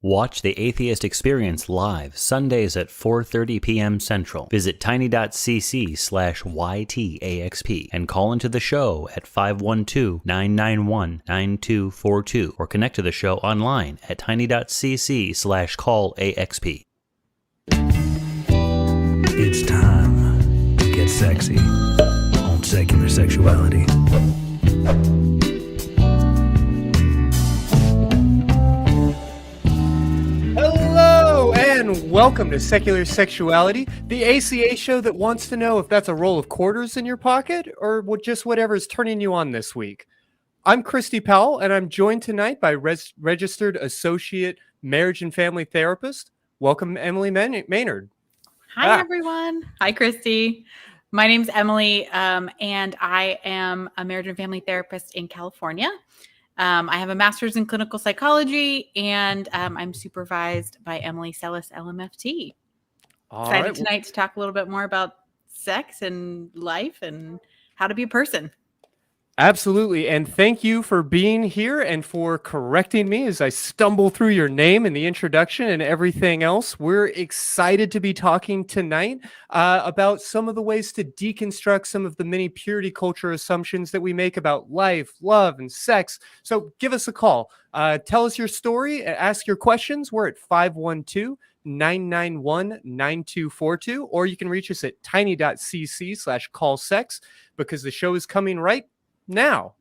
Watch The Atheist Experience live Sundays at 4:30 p.m. Central. Visit tiny.cc/YTAXP and call into the show at 512-991-9242 or connect to the show online at tiny.cc/callaxp. It's time to get sexy on Secular Sexuality. Hello and welcome to Secular Sexuality, the ACA show that wants to know if that's a roll of quarters in your pocket or just whatever's turning you on this week. I'm Christy Powell, and I'm joined tonight by Registered Associate Marriage and Family Therapist. Welcome, Emily Maynard. Hi, everyone. Hi, Christy. My name's Emily, and I am a marriage and family therapist in California. I have a master's in clinical psychology, and I'm supervised by Emily Sellis, LMFT. Excited tonight to talk a little bit more about sex and life and how to be a person. Absolutely. And thank you for being here and for correcting me as I stumble through your name and the introduction and everything else. We're excited to be talking tonight about some of the ways to deconstruct some of the many purity culture assumptions that we make about life, love, and sex. So give us a call. Tell us your story. Ask your questions. We're at 512-991-9242, or you can reach us at tiny.cc/callsex because the show is coming right now.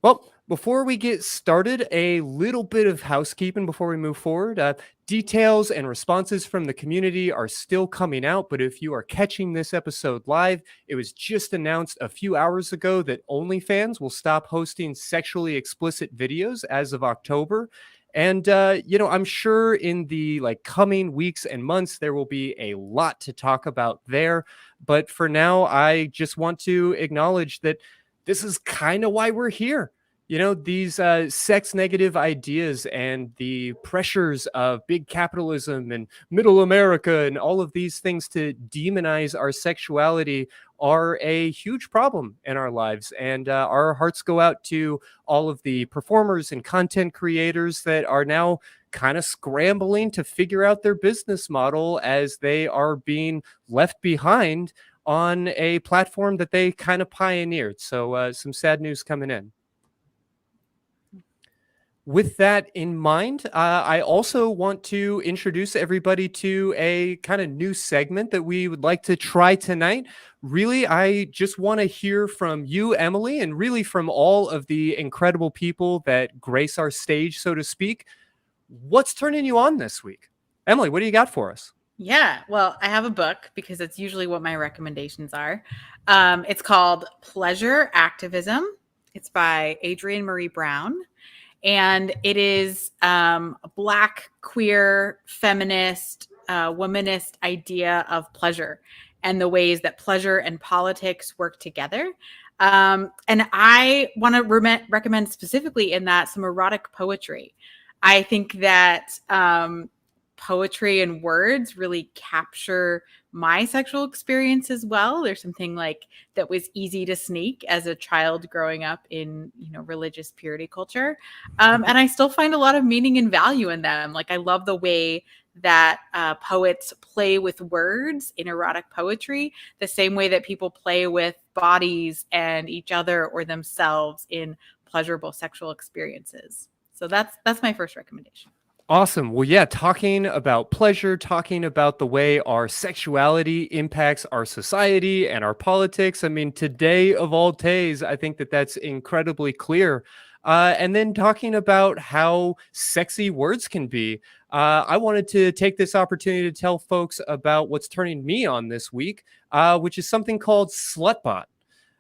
Well, before we get started, a little bit of housekeeping before we move forward. Details and responses from the community are still coming out, but if you are catching this episode live, it was just announced a few hours ago that OnlyFans will stop hosting sexually explicit videos as of October. And, I'm sure in the coming weeks and months, there will be a lot to talk about there. But for now, I just want to acknowledge that this is kind of why we're here. These sex negative ideas and the pressures of big capitalism and middle America and all of these things to demonize our sexuality are a huge problem in our lives. And our hearts go out to all of the performers and content creators that are now kind of scrambling to figure out their business model as they are being left behind on a platform that they kind of pioneered. So some sad news coming in. With that in mind, I also want to introduce everybody to a kind of new segment that we would like to try tonight. Really, I just want to hear from you, Emily, and really from all of the incredible people that grace our stage, so to speak. What's turning you on this week? Emily, what do you got for us? Yeah, well, I have a book because it's usually what my recommendations are. It's called Pleasure Activism. It's by Adrienne Marie Brown. And it is a Black, queer, feminist, womanist idea of pleasure and the ways that pleasure and politics work together. And I want to recommend specifically in that some erotic poetry. I think that poetry and words really capture my sexual experience as well. There's something that was easy to sneak as a child growing up in, religious purity culture. And I still find a lot of meaning and value in them. I love the way that poets play with words in erotic poetry, the same way that people play with bodies and each other or themselves in pleasurable sexual experiences. So that's my first recommendation. Awesome. Well, yeah, talking about pleasure, talking about the way our sexuality impacts our society and our politics. I mean, today of all days, I think that that's incredibly clear. And then talking about how sexy words can be. I wanted to take this opportunity to tell folks about what's turning me on this week, which is something called Slutbot.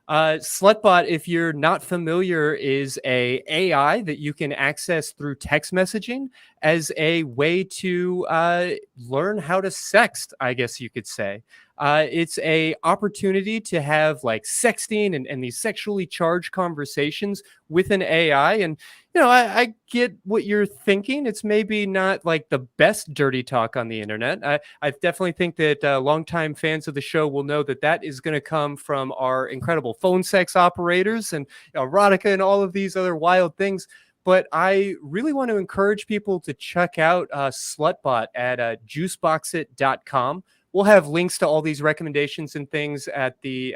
Slutbot, if you're not familiar, is a AI that you can access through text messaging as a way to learn how to sext, I guess you could say. It's a opportunity to have sexting and these sexually charged conversations with an AI. And, I get what you're thinking. It's maybe not the best dirty talk on the internet. I definitely think that longtime fans of the show will know that is going to come from our incredible phone sex operators and erotica and all of these other wild things. but I really want to encourage people to check out Slutbot at juiceboxit.com. We'll have links to all these recommendations and things at the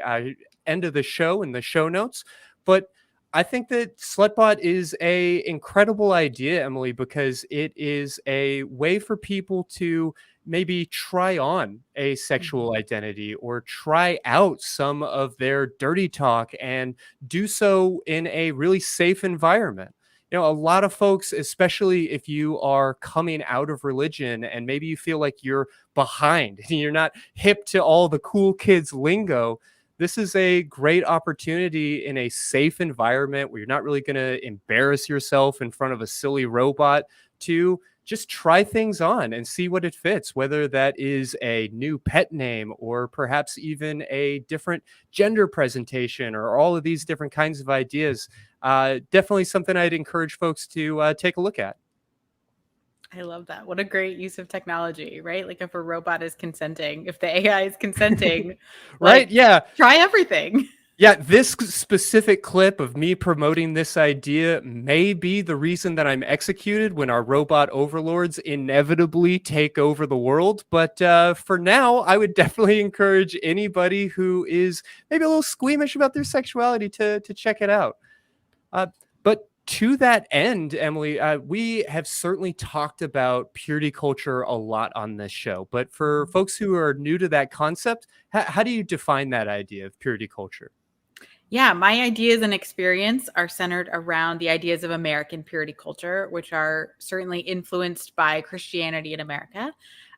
end of the show in the show notes. But I think that Slutbot is a incredible idea, Emily, because it is a way for people to maybe try on a sexual identity or try out some of their dirty talk and do so in a really safe environment. You know, a lot of folks, especially if you are coming out of religion and maybe you feel like you're behind, you're not hip to all the cool kids lingo, this is a great opportunity in a safe environment where you're not really going to embarrass yourself in front of a silly robot to just try things on and see what it fits, whether that is a new pet name or perhaps even a different gender presentation or all of these different kinds of ideas. Definitely something I'd encourage folks to take a look at. I love that. What a great use of technology, right? Like if a robot is consenting, if the AI is consenting, Right? like, Yeah. try everything. Yeah, this specific clip of me promoting this idea may be the reason that I'm executed when our robot overlords inevitably take over the world. But for now, I would definitely encourage anybody who is maybe a little squeamish about their sexuality to check it out. But to that end, Emily, we have certainly talked about purity culture a lot on this show. But for folks who are new to that concept, how do you define that idea of purity culture? Yeah, my ideas and experience are centered around the ideas of American purity culture, which are certainly influenced by Christianity in America.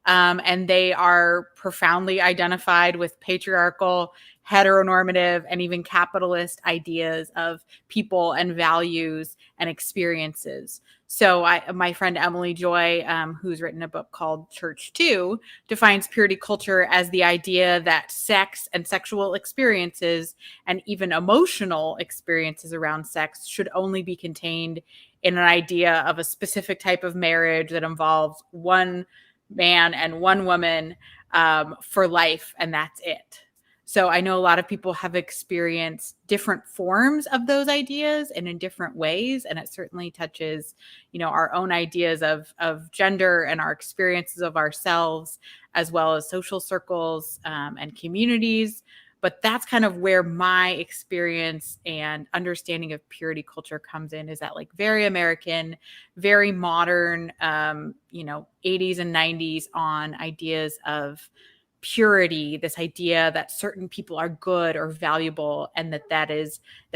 And they are profoundly identified with patriarchal, heteronormative, and even capitalist ideas of people and values and experiences. So my friend Emily Joy, who's written a book called Church 2, defines purity culture as the idea that sex and sexual experiences and even emotional experiences around sex should only be contained in an idea of a specific type of marriage that involves one man and one woman for life, and that's it. So I know a lot of people have experienced different forms of those ideas and in different ways, and it certainly touches, our own ideas of gender and our experiences of ourselves, as well as social circles and communities. But that's kind of where my experience and understanding of purity culture comes in, is that like very American, very modern, 80s and 90s on ideas of purity, this idea that certain people are good or valuable, and that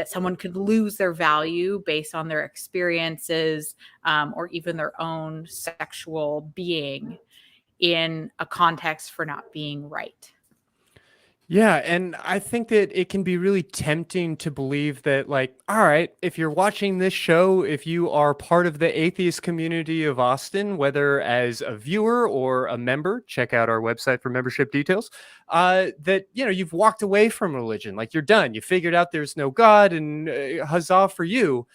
someone could lose their value based on their experiences or even their own sexual being in a context for not being right. Yeah, and I think that it can be really tempting to believe that, like, all right, if you're watching this show, if you are part of the atheist community of Austin, whether as a viewer or a member, check out our website for membership details, that, you've walked away from religion, like you're done. You figured out there's no God and huzzah for you.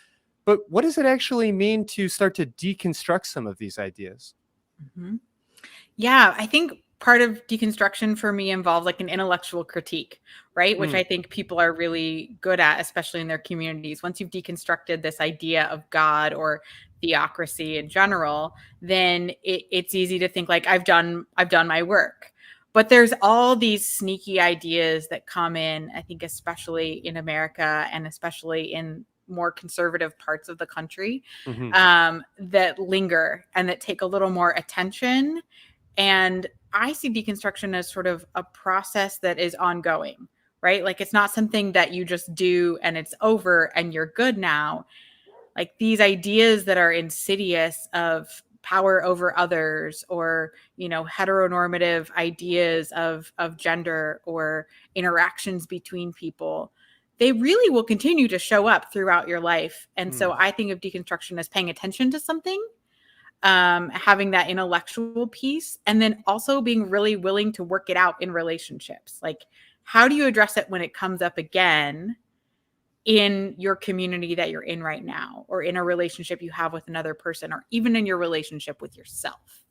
But what does it actually mean to start to deconstruct some of these ideas? Mm-hmm. Yeah, I think part of deconstruction for me involves like an intellectual critique, right? Which I think people are really good at, especially in their communities. Once you've deconstructed this idea of God or theocracy in general, then it's easy to think like I've done my work. But there's all these sneaky ideas that come in, I think, especially in America and especially in more conservative parts of the country, that linger and that take a little more attention. And I see deconstruction as sort of a process that is ongoing, right? Like it's not something that you just do and it's over and you're good now. Like these ideas that are insidious of power over others, or, heteronormative ideas of gender or interactions between people, they really will continue to show up throughout your life. And so I think of deconstruction as paying attention to something, having that intellectual piece, and then also being really willing to work it out in relationships. Like, how do you address it when it comes up again in your community that you're in right now, or in a relationship you have with another person, or even in your relationship with yourself?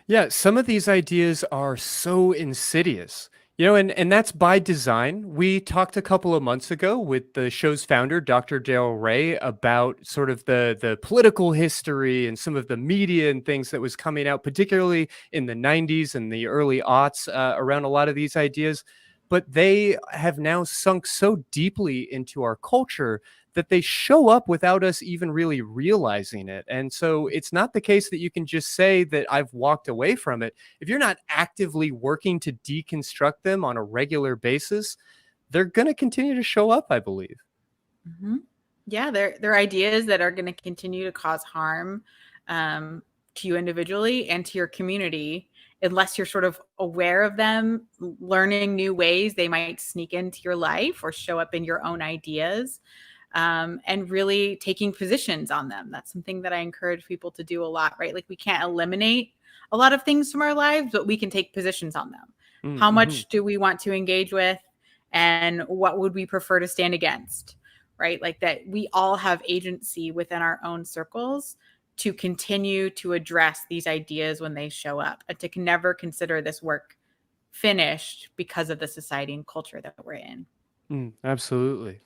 Yeah, some of these ideas are so insidious. And that's by design. We talked a couple of months ago with the show's founder, Dr. Daryl Ray, about sort of the political history and some of the media and things that was coming out, particularly in the 90s and the early aughts around a lot of these ideas. But they have now sunk so deeply into our culture that they show up without us even really realizing it. And so it's not the case that you can just say that I've walked away from it. If you're not actively working to deconstruct them on a regular basis, they're going to continue to show up, I believe. Mm-hmm. Yeah, they're ideas that are going to continue to cause harm to you individually and to your community unless you're sort of aware of them, learning new ways they might sneak into your life or show up in your own ideas. And really taking positions on them. That's something that I encourage people to do a lot, right? Like we can't eliminate a lot of things from our lives, but we can take positions on them. Mm-hmm. How much do we want to engage with? And what would we prefer to stand against, right? Like that we all have agency within our own circles to continue to address these ideas when they show up and to never consider this work finished because of the society and culture that we're in. Absolutely.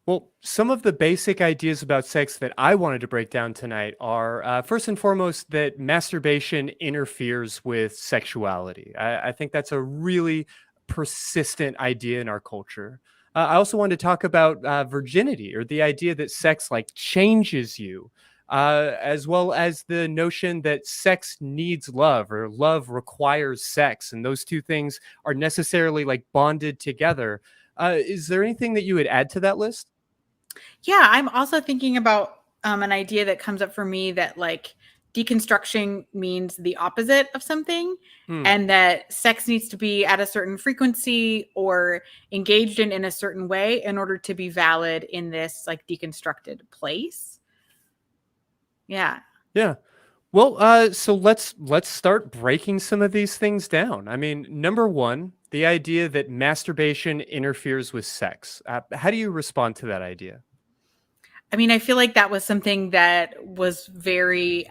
Well, some of the basic ideas about sex that I wanted to break down tonight are first and foremost that masturbation interferes with sexuality. I think that's a really persistent idea in our culture. I also wanted to talk about virginity, or the idea that sex like changes you, as well as the notion that sex needs love or love requires sex. And those two things are necessarily like bonded together. Is there anything that you would add to that list? Yeah, I'm also thinking about an idea that comes up for me that like deconstruction means the opposite of something, and that sex needs to be at a certain frequency or engaged in a certain way in order to be valid in this like deconstructed place. Yeah. Yeah. Well, so let's start breaking some of these things down. I mean, number one, the idea that masturbation interferes with sex. How do you respond to that idea? I mean, I feel like that was something that was very,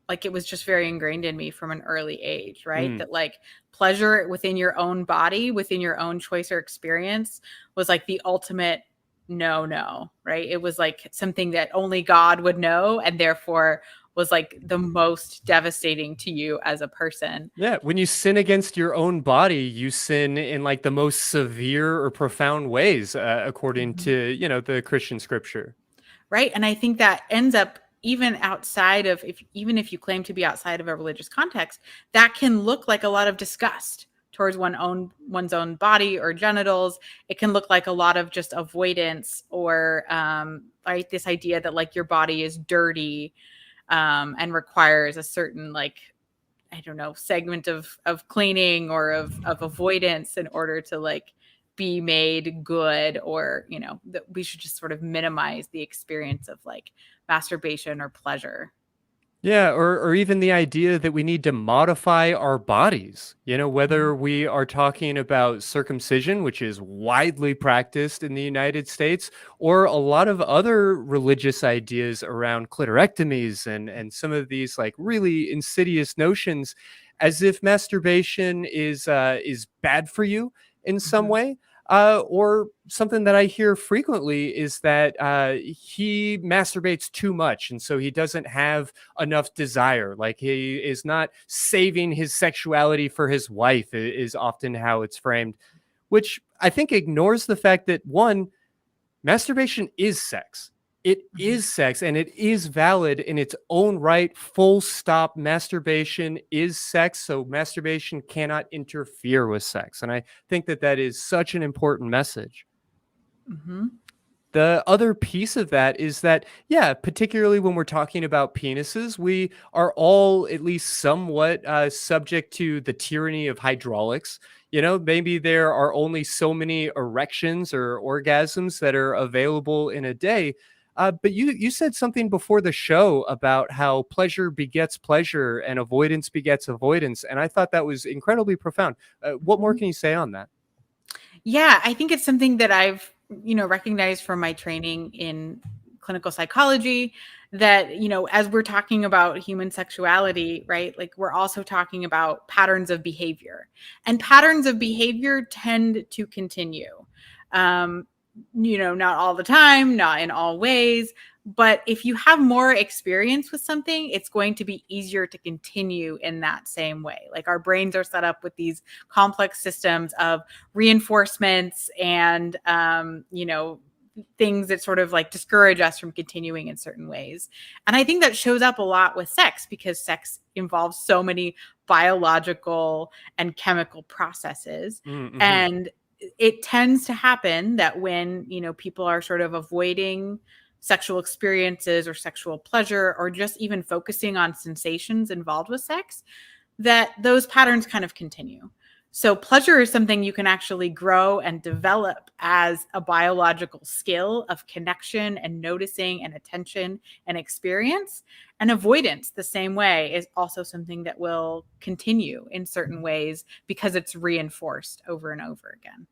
like it was just very ingrained in me from an early age, right? That like pleasure within your own body, within your own choice or experience was like the ultimate no, right? It was like something that only God would know and therefore was like the most devastating to you as a person. Yeah, when you sin against your own body, you sin in like the most severe or profound ways, according to, the Christian scripture. Right. And I think that ends up even outside of even if you claim to be outside of a religious context, that can look like a lot of disgust towards one's own body or genitals. It can look like a lot of just avoidance or right, this idea that like your body is dirty and requires a certain like, I don't know, segment of cleaning or of avoidance in order to like be made good, or that we should just sort of minimize the experience of like masturbation or pleasure. Yeah, or even the idea that we need to modify our bodies, whether we are talking about circumcision, which is widely practiced in the United States, or a lot of other religious ideas around clitorectomies and some of these like really insidious notions, as if masturbation is bad for you in some way. Or something that I hear frequently is that he masturbates too much, and so he doesn't have enough desire. Like he is not saving his sexuality for his wife, is often how it's framed, which I think ignores the fact that one, masturbation is sex. It is sex, and it is valid in its own right. Full stop. Masturbation is sex, so masturbation cannot interfere with sex. And I think that is such an important message. The other piece of that is that, yeah, particularly when we're talking about penises, we are all at least somewhat subject to the tyranny of hydraulics. Maybe there are only so many erections or orgasms that are available in a day. But you said something before the show about how pleasure begets pleasure and avoidance begets avoidance. And I thought that was incredibly profound. What more can you say on that? Yeah, I think it's something that I've, recognized from my training in clinical psychology, that, you know, as we're talking about human sexuality, right, like we're also talking about patterns of behavior, and patterns of behavior tend to continue. You know, not all the time, not in all ways, but if you have more experience with something, it's going to be easier to continue in that same way. Like our brains are set up with these complex systems of reinforcements and, you know, things that sort of like discourage us from continuing in certain ways. And I think that shows up a lot with sex, because sex involves so many biological and chemical processes. Mm-hmm. And it tends to happen that when, you know, people are sort of avoiding sexual experiences or sexual pleasure, or just even focusing on sensations involved with sex, that those patterns kind of continue. So pleasure is something you can actually grow and develop as a biological skill of connection and noticing and attention and experience. And avoidance, the same way, is also something that will continue in certain ways because it's reinforced over and over again.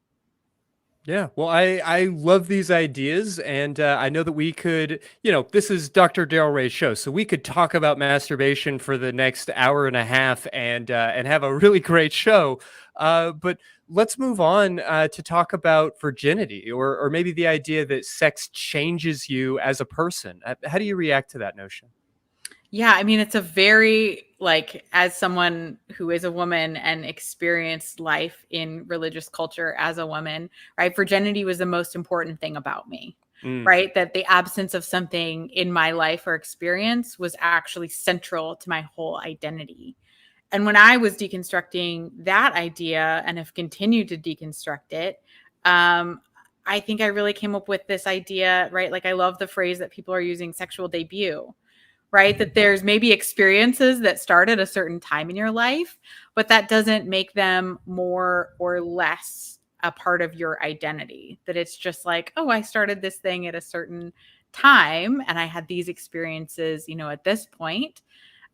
Yeah, well, I love these ideas, and I know that we could, you know, this is Dr. Daryl Ray's show, so we could talk about masturbation for the next hour and a half and have a really great show. But let's move on to talk about virginity, or maybe the idea that sex changes you as a person. How do you react to that notion? Yeah, I mean, it's a very, like, as someone who is a woman and experienced life in religious culture as a woman, right? Virginity was the most important thing about me, right? That the absence of something in my life or experience was actually central to my whole identity. And when I was deconstructing that idea and have continued to deconstruct it, I think I really came up with this idea, right? Like, I love the phrase that people are using, sexual debut, right? That there's maybe experiences that start at a certain time in your life, but that doesn't make them more or less a part of your identity. That it's just like, oh, I started this thing at a certain time and I had these experiences, you know, at this point.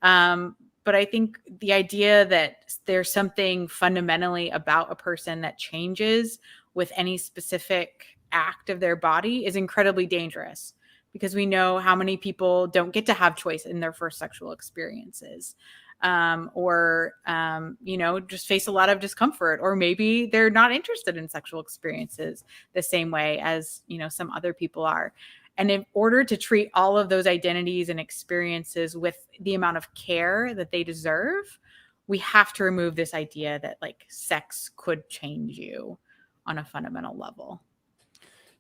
But I think the idea that there's something fundamentally about a person that changes with any specific act of their body is incredibly dangerous, because we know how many people don't get to have choice in their first sexual experiences, or, you know, just face a lot of discomfort, or maybe they're not interested in sexual experiences the same way as, you know, some other people are. And in order to treat all of those identities and experiences with the amount of care that they deserve, we have to remove this idea that like sex could change you on a fundamental level.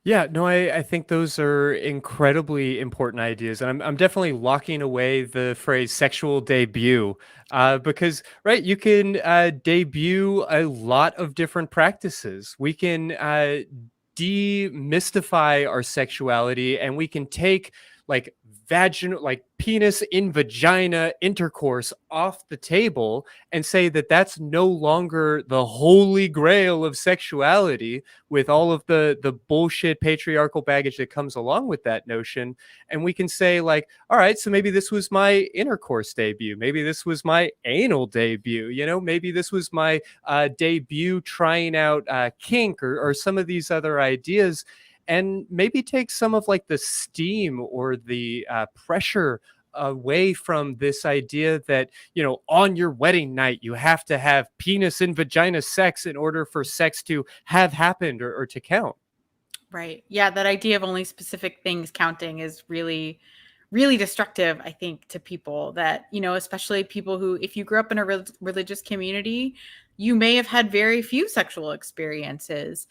Yeah, no, I think those are incredibly important ideas. And I'm definitely locking away the phrase sexual debut because, right, you can debut a lot of different practices. We can demystify our sexuality, and we can take like vaginal, like penis in vagina intercourse off the table and say that that's no longer the holy grail of sexuality, with all of the bullshit patriarchal baggage that comes along with that notion. And we can say like, all right, so maybe this was my intercourse debut, maybe this was my anal debut, you know, maybe this was my debut trying out kink, or some of these other ideas, and maybe take some of like the steam or the pressure away from this idea that, you know, on your wedding night, you have to have penis and vagina sex in order for sex to have happened, or to count. Right. Yeah. That idea of only specific things counting is really, really destructive, I think, to people that, you know, especially people who, if you grew up in a religious community, you may have had very few sexual experiences.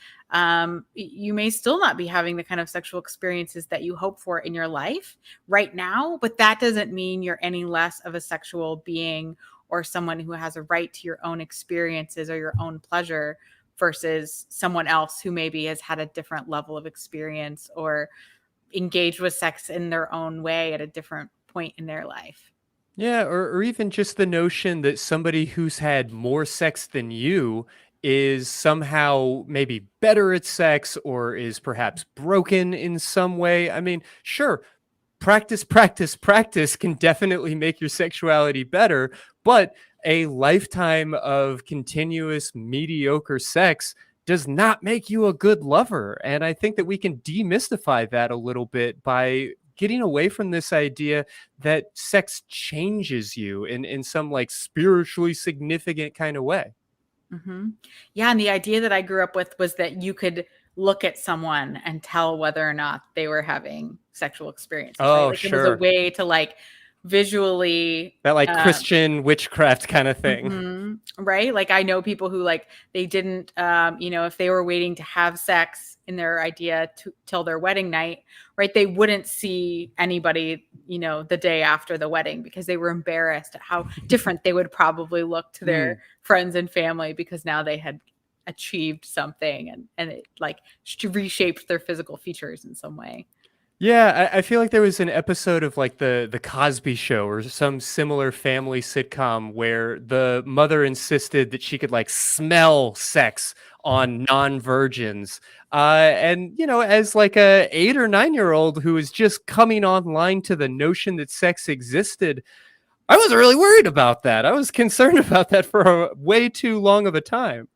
You may still not be having the kind of sexual experiences that you hope for in your life right now, but that doesn't mean you're any less of a sexual being or someone who has a right to your own experiences or your own pleasure versus someone else who maybe has had a different level of experience or engaged with sex in their own way at a different point in their life. Yeah, or even just the notion that somebody who's had more sex than you is somehow maybe better at sex, or is perhaps broken in some way. I mean, sure, practice can definitely make your sexuality better, but a lifetime of continuous mediocre sex does not make you a good lover. And I think that we can demystify that a little bit by getting away from this idea that sex changes you in some like spiritually significant kind of way. Hmm. Yeah, and the idea that I grew up with was that you could look at someone and tell whether or not they were having sexual experiences, right? Oh, Like it was a sure. way to like visually That like Christian witchcraft kind of thing. right? Like I know people who like they didn't if they were waiting to have sex in their idea till their wedding night, right? They wouldn't see anybody, the day after the wedding because they were embarrassed at how different they would probably look to their friends and family because now they had achieved something and it like reshaped their physical features in some way. Yeah, I feel like there was an episode of like the Cosby Show or some similar family sitcom where the mother insisted that she could like smell sex on non-virgins. And as like a 8 or 9 year old who is just coming online to the notion that sex existed, I wasn't really worried about that. I was concerned about that for way too long of a time.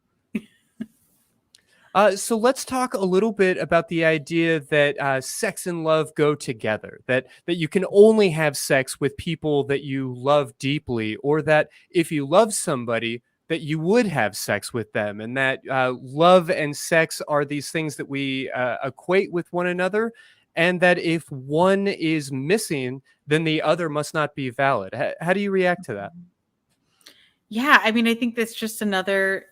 So let's talk a little bit about the idea that sex and love go together, that you can only have sex with people that you love deeply, or that if you love somebody, that you would have sex with them, and that love and sex are these things that we equate with one another, and that if one is missing, then the other must not be valid. How do you react to that? Yeah, I mean, I think that's just another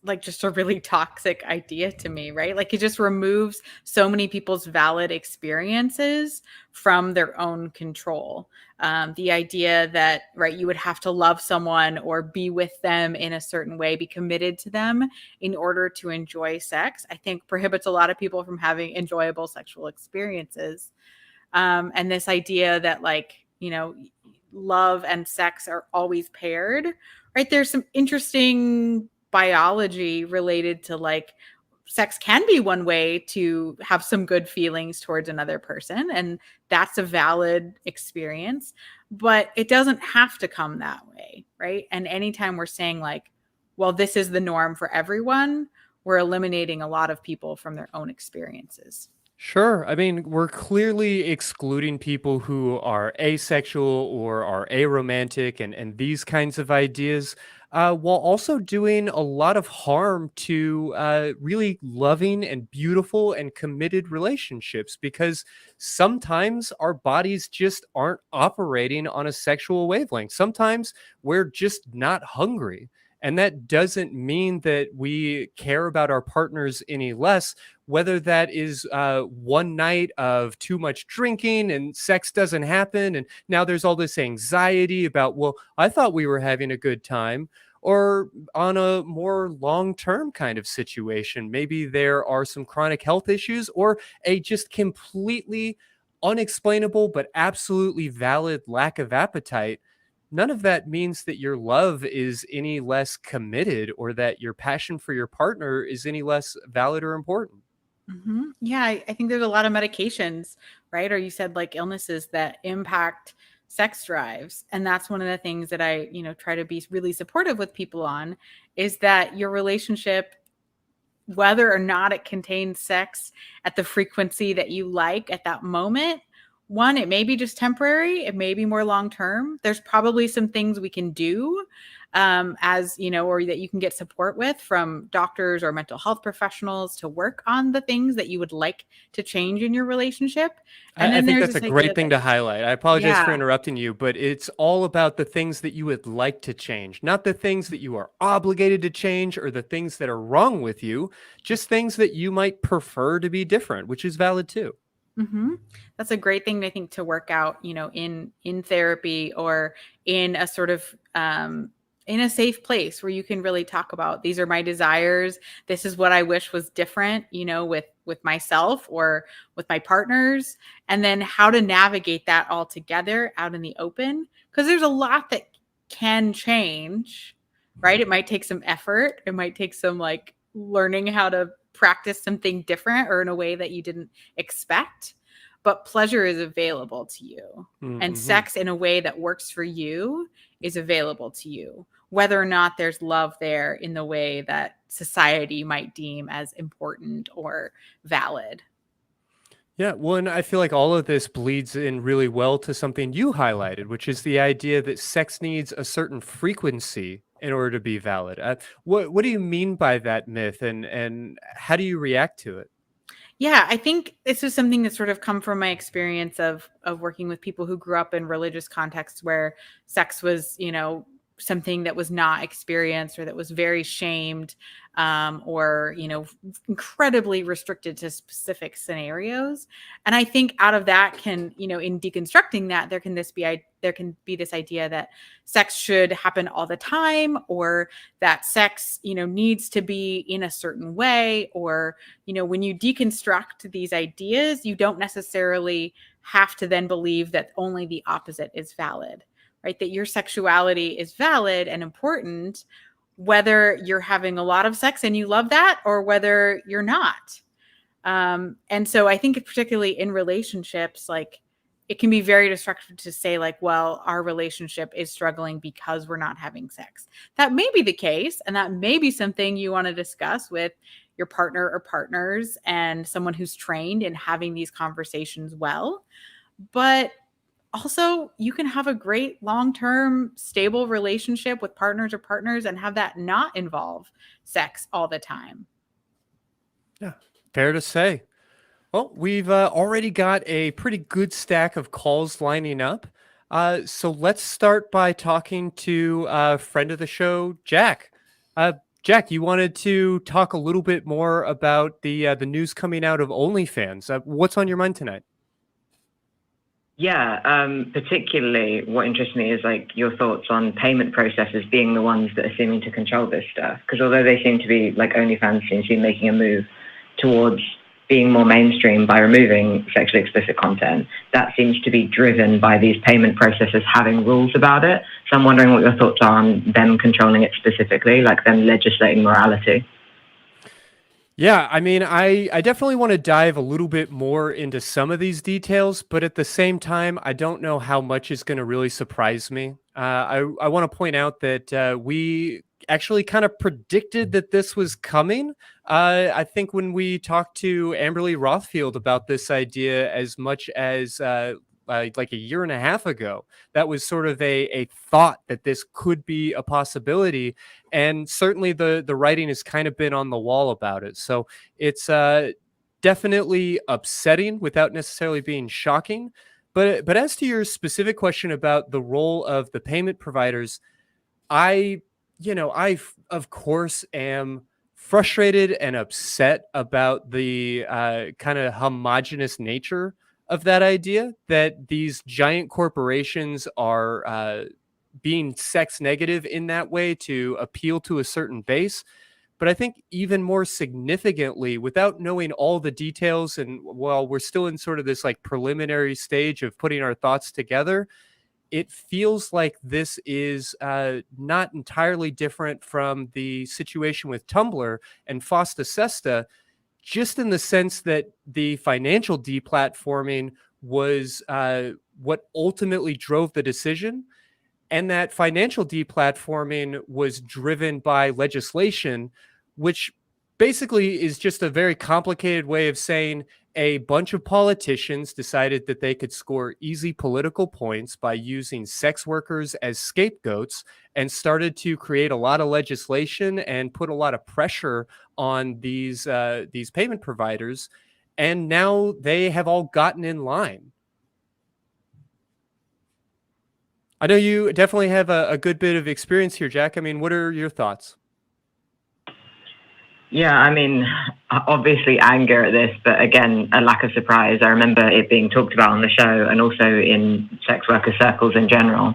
like just a really toxic idea to me, right? Like it just removes so many people's valid experiences from their own control. The idea that, right, you would have to love someone or be with them in a certain way, be committed to them in order to enjoy sex, I think prohibits a lot of people from having enjoyable sexual experiences. And this idea that love and sex are always paired, right? There's some interesting biology related to like sex can be one way to have some good feelings towards another person, and that's a valid experience, but it doesn't have to come that way, right? And anytime we're saying like, well, this is the norm for everyone, we're eliminating a lot of people from their own experiences. Sure. I mean, we're clearly excluding people who are asexual or are aromantic and these kinds of ideas, while also doing a lot of harm to really loving and beautiful and committed relationships because sometimes our bodies just aren't operating on a sexual wavelength. Sometimes we're just not hungry. And that doesn't mean that we care about our partners any less, whether that is one night of too much drinking and sex doesn't happen. And now there's all this anxiety about, well, I thought we were having a good time. Or on a more long term kind of situation, maybe there are some chronic health issues or a just completely unexplainable but absolutely valid lack of appetite. None of that means that your love is any less committed or that your passion for your partner is any less valid or important. Yeah, I think there's a lot of medications, right? Or you said like illnesses that impact sex drives. And that's one of the things that I, try to be really supportive with people on is that your relationship, whether or not it contains sex at the frequency that you like at that moment, one, it may be just temporary, it may be more long term. There's probably some things we can do or that you can get support with from doctors or mental health professionals to work on the things that you would like to change in your relationship. And I then think there's that's a this idea great thing that, to highlight. I apologize for yeah. interrupting you, but it's all about the things that you would like to change, not the things that you are obligated to change or the things that are wrong with you, just things that you might prefer to be different, which is valid too. That's a great thing I think to work out, in therapy or in a sort of in a safe place where you can really talk about these are my desires. This is what I wish was different, with myself or with my partners, and then how to navigate that all together out in the open. Because there's a lot that can change, right? It might take some effort. It might take some like learning how to practice something different or in a way that you didn't expect, but pleasure is available to you. And Mm-hmm. sex in a way that works for you is available to you, whether or not there's love there in the way that society might deem as important or valid. Yeah, well, and I feel like all of this bleeds in really well to something you highlighted, which is the idea that sex needs a certain frequency in order to be valid. What do you mean by that myth, and how do you react to it? Yeah, I think this is something that's sort of come from my experience of working with people who grew up in religious contexts where sex was, something that was not experienced or that was very shamed, or incredibly restricted to specific scenarios. And I think out of that can, in deconstructing that, there can be this idea that sex should happen all the time, or that sex, needs to be in a certain way, or when you deconstruct these ideas, you don't necessarily have to then believe that only the opposite is valid, right? That your sexuality is valid and important, whether you're having a lot of sex and you love that, or whether you're not. And so I think particularly in relationships, like, it can be very destructive to say, like, well, our relationship is struggling because we're not having sex. That may be the case, and that may be something you want to discuss with your partner or partners and someone who's trained in having these conversations well. But also, you can have a great long-term stable relationship with partners and have that not involve sex all the time. Yeah, fair to say. Well, we've already got a pretty good stack of calls lining up. So let's start by talking to a friend of the show, Jack. Jack, you wanted to talk a little bit more about the news coming out of OnlyFans. What's on your mind tonight? Yeah, particularly what interests me is like your thoughts on payment processors being the ones that are seeming to control this stuff. Because although they seem to be, like, OnlyFans seems to be making a move towards being more mainstream by removing sexually explicit content, that seems to be driven by these payment processors having rules about it. So I'm wondering what your thoughts are on them controlling it specifically, like them legislating morality. Yeah, I mean, I definitely want to dive a little bit more into some of these details, but at the same time, I don't know how much is going to really surprise me. I want to point out that we actually kind of predicted that this was coming. I think when we talked to Amberly Rothfield about this idea as much as like a year and a half ago, that was sort of a thought that this could be a possibility. And certainly the writing has kind of been on the wall about it. So it's definitely upsetting without necessarily being shocking. But as to your specific question about the role of the payment providers, I of course am frustrated and upset about the kind of homogenous nature of that idea, that these giant corporations are being sex negative in that way to appeal to a certain base. But I think even more significantly, without knowing all the details, and while we're still in sort of this like preliminary stage of putting our thoughts together, it feels like this is not entirely different from the situation with Tumblr and Fosta Sesta, just in the sense that the financial deplatforming was what ultimately drove the decision. And that financial deplatforming was driven by legislation, which basically is just a very complicated way of saying a bunch of politicians decided that they could score easy political points by using sex workers as scapegoats, and started to create a lot of legislation and put a lot of pressure on these payment providers. And now they have all gotten in line. I know you definitely have a good bit of experience here, Jack. I mean, what are your thoughts? Yeah, I mean, obviously anger at this, but again, a lack of surprise. I remember it being talked about on the show and also in sex worker circles in general.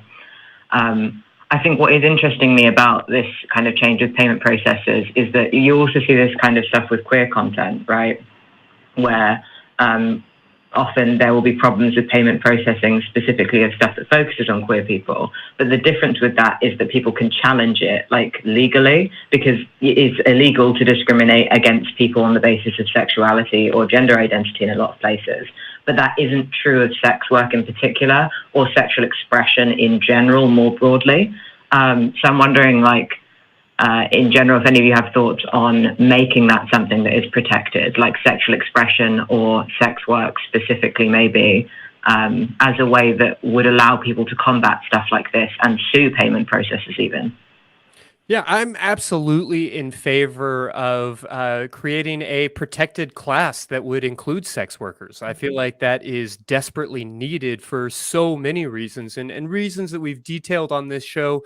I think what is interesting me about this kind of change of payment processes is that you also see this kind of stuff with queer content, right? Where often there will be problems with payment processing, specifically of stuff that focuses on queer people. But the difference with that is that people can challenge it, like, legally, because it's illegal to discriminate against people on the basis of sexuality or gender identity in a lot of places. But that isn't true of sex work in particular, or sexual expression in general, more broadly. So I'm wondering, like, in general, if any of you have thoughts on making that something that is protected, like sexual expression or sex work specifically, maybe, as a way that would allow people to combat stuff like this and sue payment processes even. Yeah, I'm absolutely in favor of creating a protected class that would include sex workers. I feel like that is desperately needed for so many reasons, and reasons that we've detailed on this show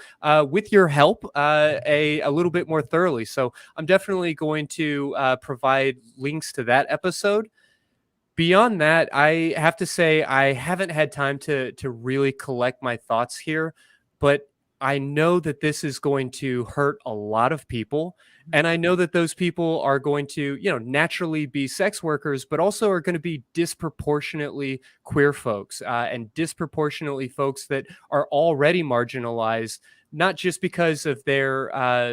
with your help a little bit more thoroughly. So I'm definitely going to provide links to that episode. Beyond that, I have to say I haven't had time to really collect my thoughts here, but I know that this is going to hurt a lot of people. And I know that those people are going to, naturally be sex workers, but also are going to be disproportionately queer folks and disproportionately folks that are already marginalized, not just because of their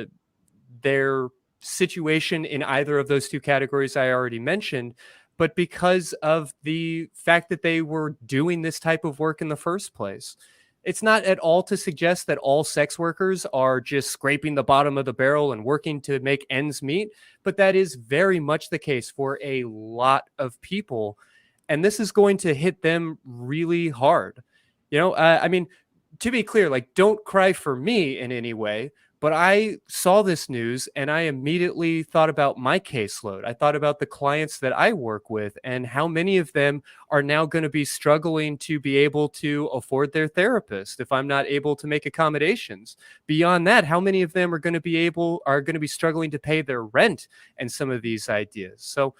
situation in either of those two categories I already mentioned, but because of the fact that they were doing this type of work in the first place. It's not at all to suggest that all sex workers are just scraping the bottom of the barrel and working to make ends meet, but that is very much the case for a lot of people. And this is going to hit them really hard. To be clear, like, don't cry for me in any way, but I saw this news and I immediately thought about my caseload. I thought about the clients that I work with and how many of them are now going to be struggling to be able to afford their therapist if I'm not able to make accommodations. Beyond that, how many of them are going to be struggling to pay their rent and some of these ideas. So,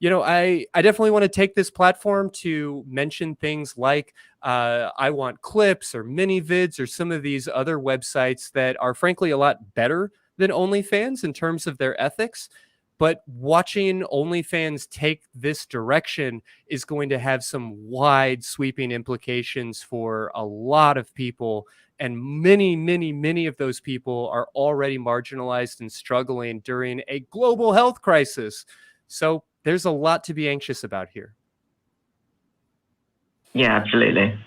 I definitely want to take this platform to mention things like I Want Clips or Mini Vids or some of these other websites that are frankly a lot better than OnlyFans in terms of their ethics. But watching OnlyFans take this direction is going to have some wide sweeping implications for a lot of people. And many, many, many of those people are already marginalized and struggling during a global health crisis. So there's a lot to be anxious about here. Yeah, absolutely.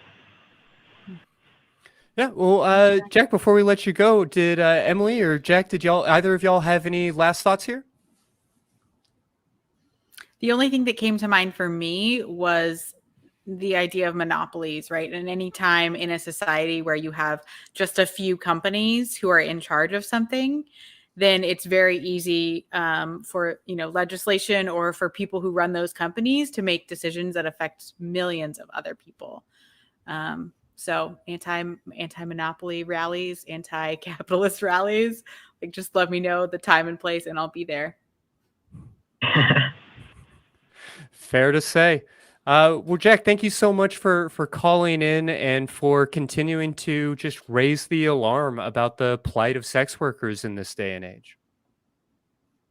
Yeah, well, Jack, before we let you go, did Emily or Jack, either of y'all have any last thoughts here? The only thing that came to mind for me was the idea of monopolies, right? And any time in a society where you have just a few companies who are in charge of something, then it's very easy for legislation or for people who run those companies to make decisions that affect millions of other people. So anti-monopoly rallies, anti-capitalist rallies, like, just let me know the time and place and I'll be there. Fair to say. Well, Jack, thank you so much for calling in and for continuing to just raise the alarm about the plight of sex workers in this day and age.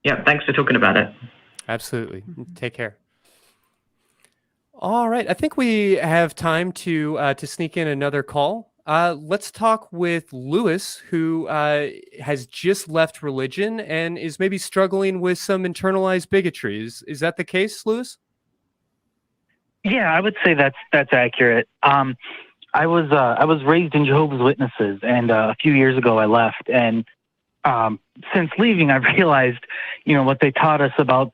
Yeah, thanks for talking about it. Absolutely. Take care. All right. I think we have time to sneak in another call. Let's talk with Lewis, who has just left religion and is maybe struggling with some internalized bigotry. Is that the case, Lewis? Yeah, I would say that's accurate. I was raised in Jehovah's Witnesses, and a few years ago I left. And since leaving, I've realized, what they taught us about,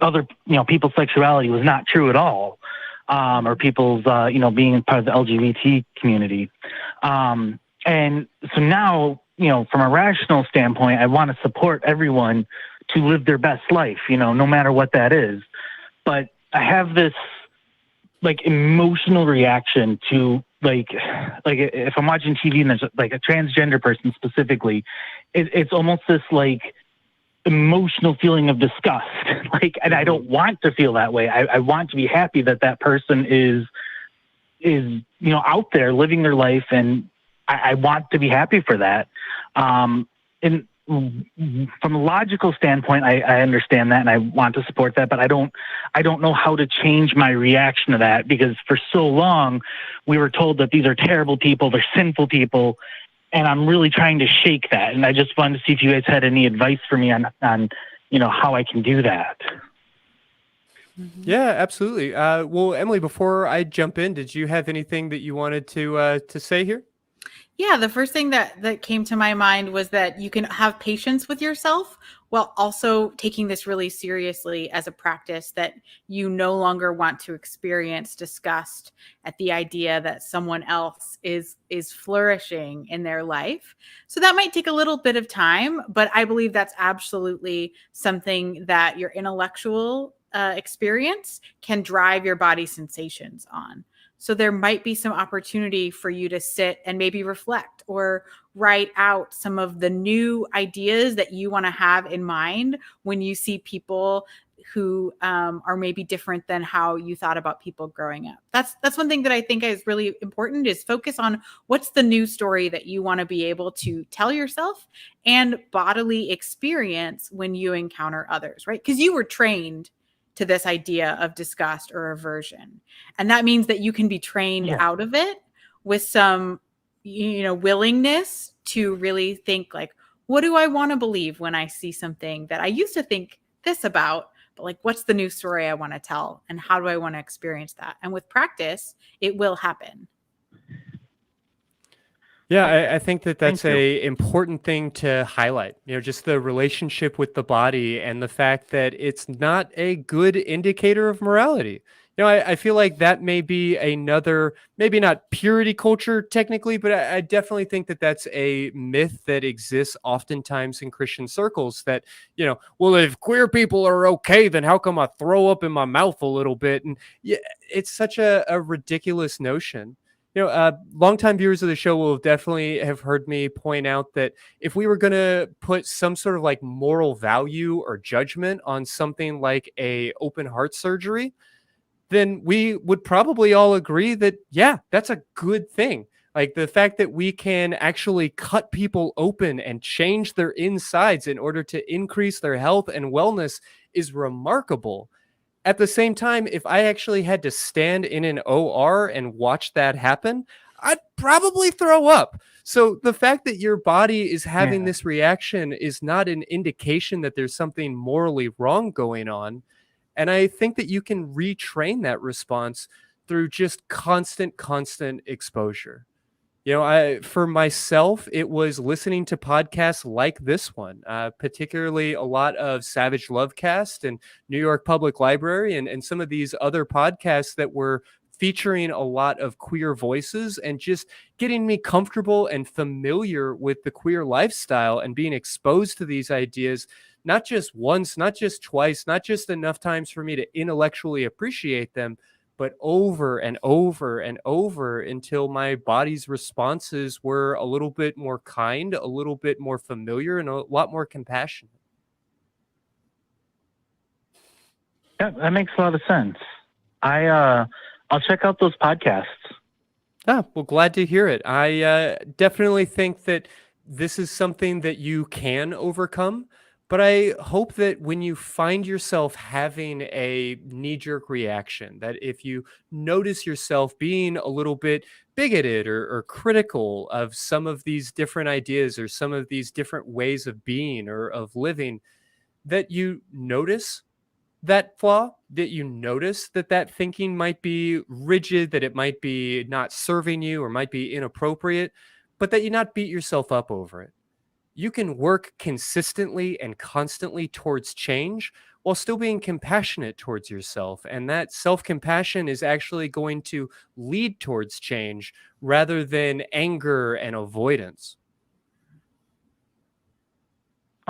other, people's sexuality was not true at all, or people's, being part of the LGBT community. And so now, from a rational standpoint, I want to support everyone to live their best life, no matter what that is. But I have this emotional reaction to like if I'm watching TV and there's like a transgender person specifically, it's almost this emotional feeling of disgust. And I don't want to feel that way. I want to be happy that person is out there living their life, and I want to be happy for that. And from a logical standpoint, I understand that and I want to support that, but I don't know how to change my reaction to that, because for so long we were told that these are terrible people, they're sinful people, and I'm really trying to shake that. And I just wanted to see if you guys had any advice for me on how I can do that. Yeah, absolutely. Well, Emily, before I jump in, did you have anything that you wanted to say here? Yeah, the first thing that came to my mind was that you can have patience with yourself while also taking this really seriously as a practice, that you no longer want to experience disgust at the idea that someone else is flourishing in their life. So that might take a little bit of time, but I believe that's absolutely something that your intellectual experience can drive your body sensations on. So there might be some opportunity for you to sit and maybe reflect or write out some of the new ideas that you want to have in mind when you see people who are maybe different than how you thought about people growing up. That's one thing that I think is really important, is focus on what's the new story that you want to be able to tell yourself and bodily experience when you encounter others, right? Because you were trained to this idea of disgust or aversion. And that means that you can be trained out of it with some, willingness to really think like, what do I want to believe when I see something that I used to think this about, but like, what's the new story I want to tell? And how do I want to experience that? And with practice, it will happen. Yeah, I think that's a important thing to highlight. Just the relationship with the body and the fact that it's not a good indicator of morality. I feel like that may be another, maybe not purity culture technically, but I definitely think that that's a myth that exists oftentimes in Christian circles, that, well, if queer people are okay, then how come I throw up in my mouth a little bit? And yeah, it's such a ridiculous notion. Longtime viewers of the show will definitely have heard me point out that if we were going to put some sort of like moral value or judgment on something like a open heart surgery, then we would probably all agree that, yeah, that's a good thing. Like the fact that we can actually cut people open and change their insides in order to increase their health and wellness is remarkable. At the same time, if I actually had to stand in an OR and watch that happen, I'd probably throw up. So the fact that your body is having this reaction is not an indication that there's something morally wrong going on. And I think that you can retrain that response through just constant exposure. For myself, it was listening to podcasts like this one, particularly a lot of Savage Lovecast and New York Public Library and some of these other podcasts that were featuring a lot of queer voices, and just getting me comfortable and familiar with the queer lifestyle and being exposed to these ideas, not just once, not just twice, not just enough times for me to intellectually appreciate them, but over and over and over until my body's responses were a little bit more kind, a little bit more familiar, and a lot more compassionate. Yeah, that makes a lot of sense. I'll check out those podcasts. Well, glad to hear it. I definitely think that this is something that you can overcome. But I hope that when you find yourself having a knee-jerk reaction, that if you notice yourself being a little bit bigoted or critical of some of these different ideas or some of these different ways of being or of living, that you notice that flaw, that you notice that thinking might be rigid, that it might be not serving you or might be inappropriate, but that you not beat yourself up over it. You can work consistently and constantly towards change while still being compassionate towards yourself. And that self-compassion is actually going to lead towards change rather than anger and avoidance.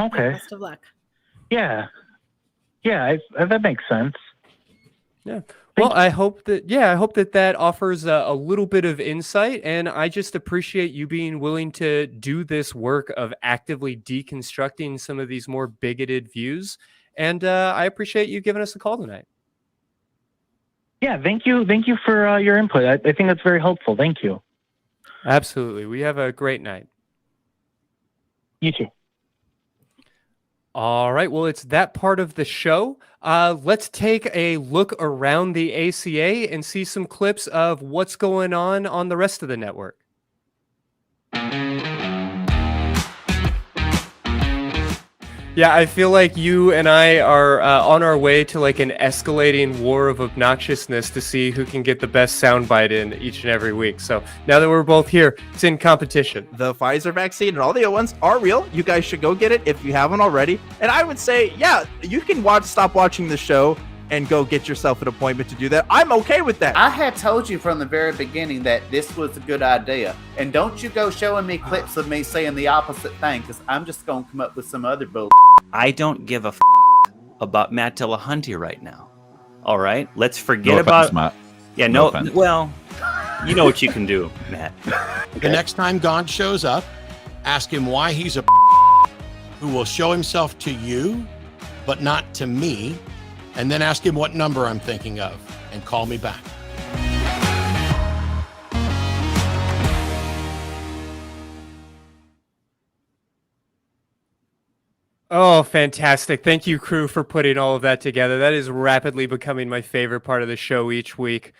Okay. Best of luck. Yeah. Yeah, that makes sense. Yeah. Well, I hope that offers a little bit of insight, and I just appreciate you being willing to do this work of actively deconstructing some of these more bigoted views. And I appreciate you giving us a call tonight. Yeah, thank you for your input. I think that's very helpful. Thank you. Absolutely. We have a great night. You too. All right. Well, it's that part of the show. Let's take a look around the ACA and see some clips of what's going on the rest of the network. Yeah, I feel like you and I are on our way to like an escalating war of obnoxiousness to see who can get the best soundbite in each and every week. So now that we're both here, it's in competition. The Pfizer vaccine and all the other ones are real. You guys should go get it if you haven't already. And I would say, yeah, you can stop watching the show and go get yourself an appointment to do that. I'm okay with that. I had told you from the very beginning that this was a good idea. And don't you go showing me clips of me saying the opposite thing, because I'm just going to come up with some other bull. I don't give a about Matt Dillahunty right now. All right? Let's forget No about... offense, Matt. Yeah, No no, offense. well, you know what you can do, Matt. The next time God shows up, ask him why he's a who will show himself to you, but not to me, and then ask him what number I'm thinking of, and call me back. Oh, fantastic. Thank you, crew, for putting all of that together. That is rapidly becoming my favorite part of the show each week.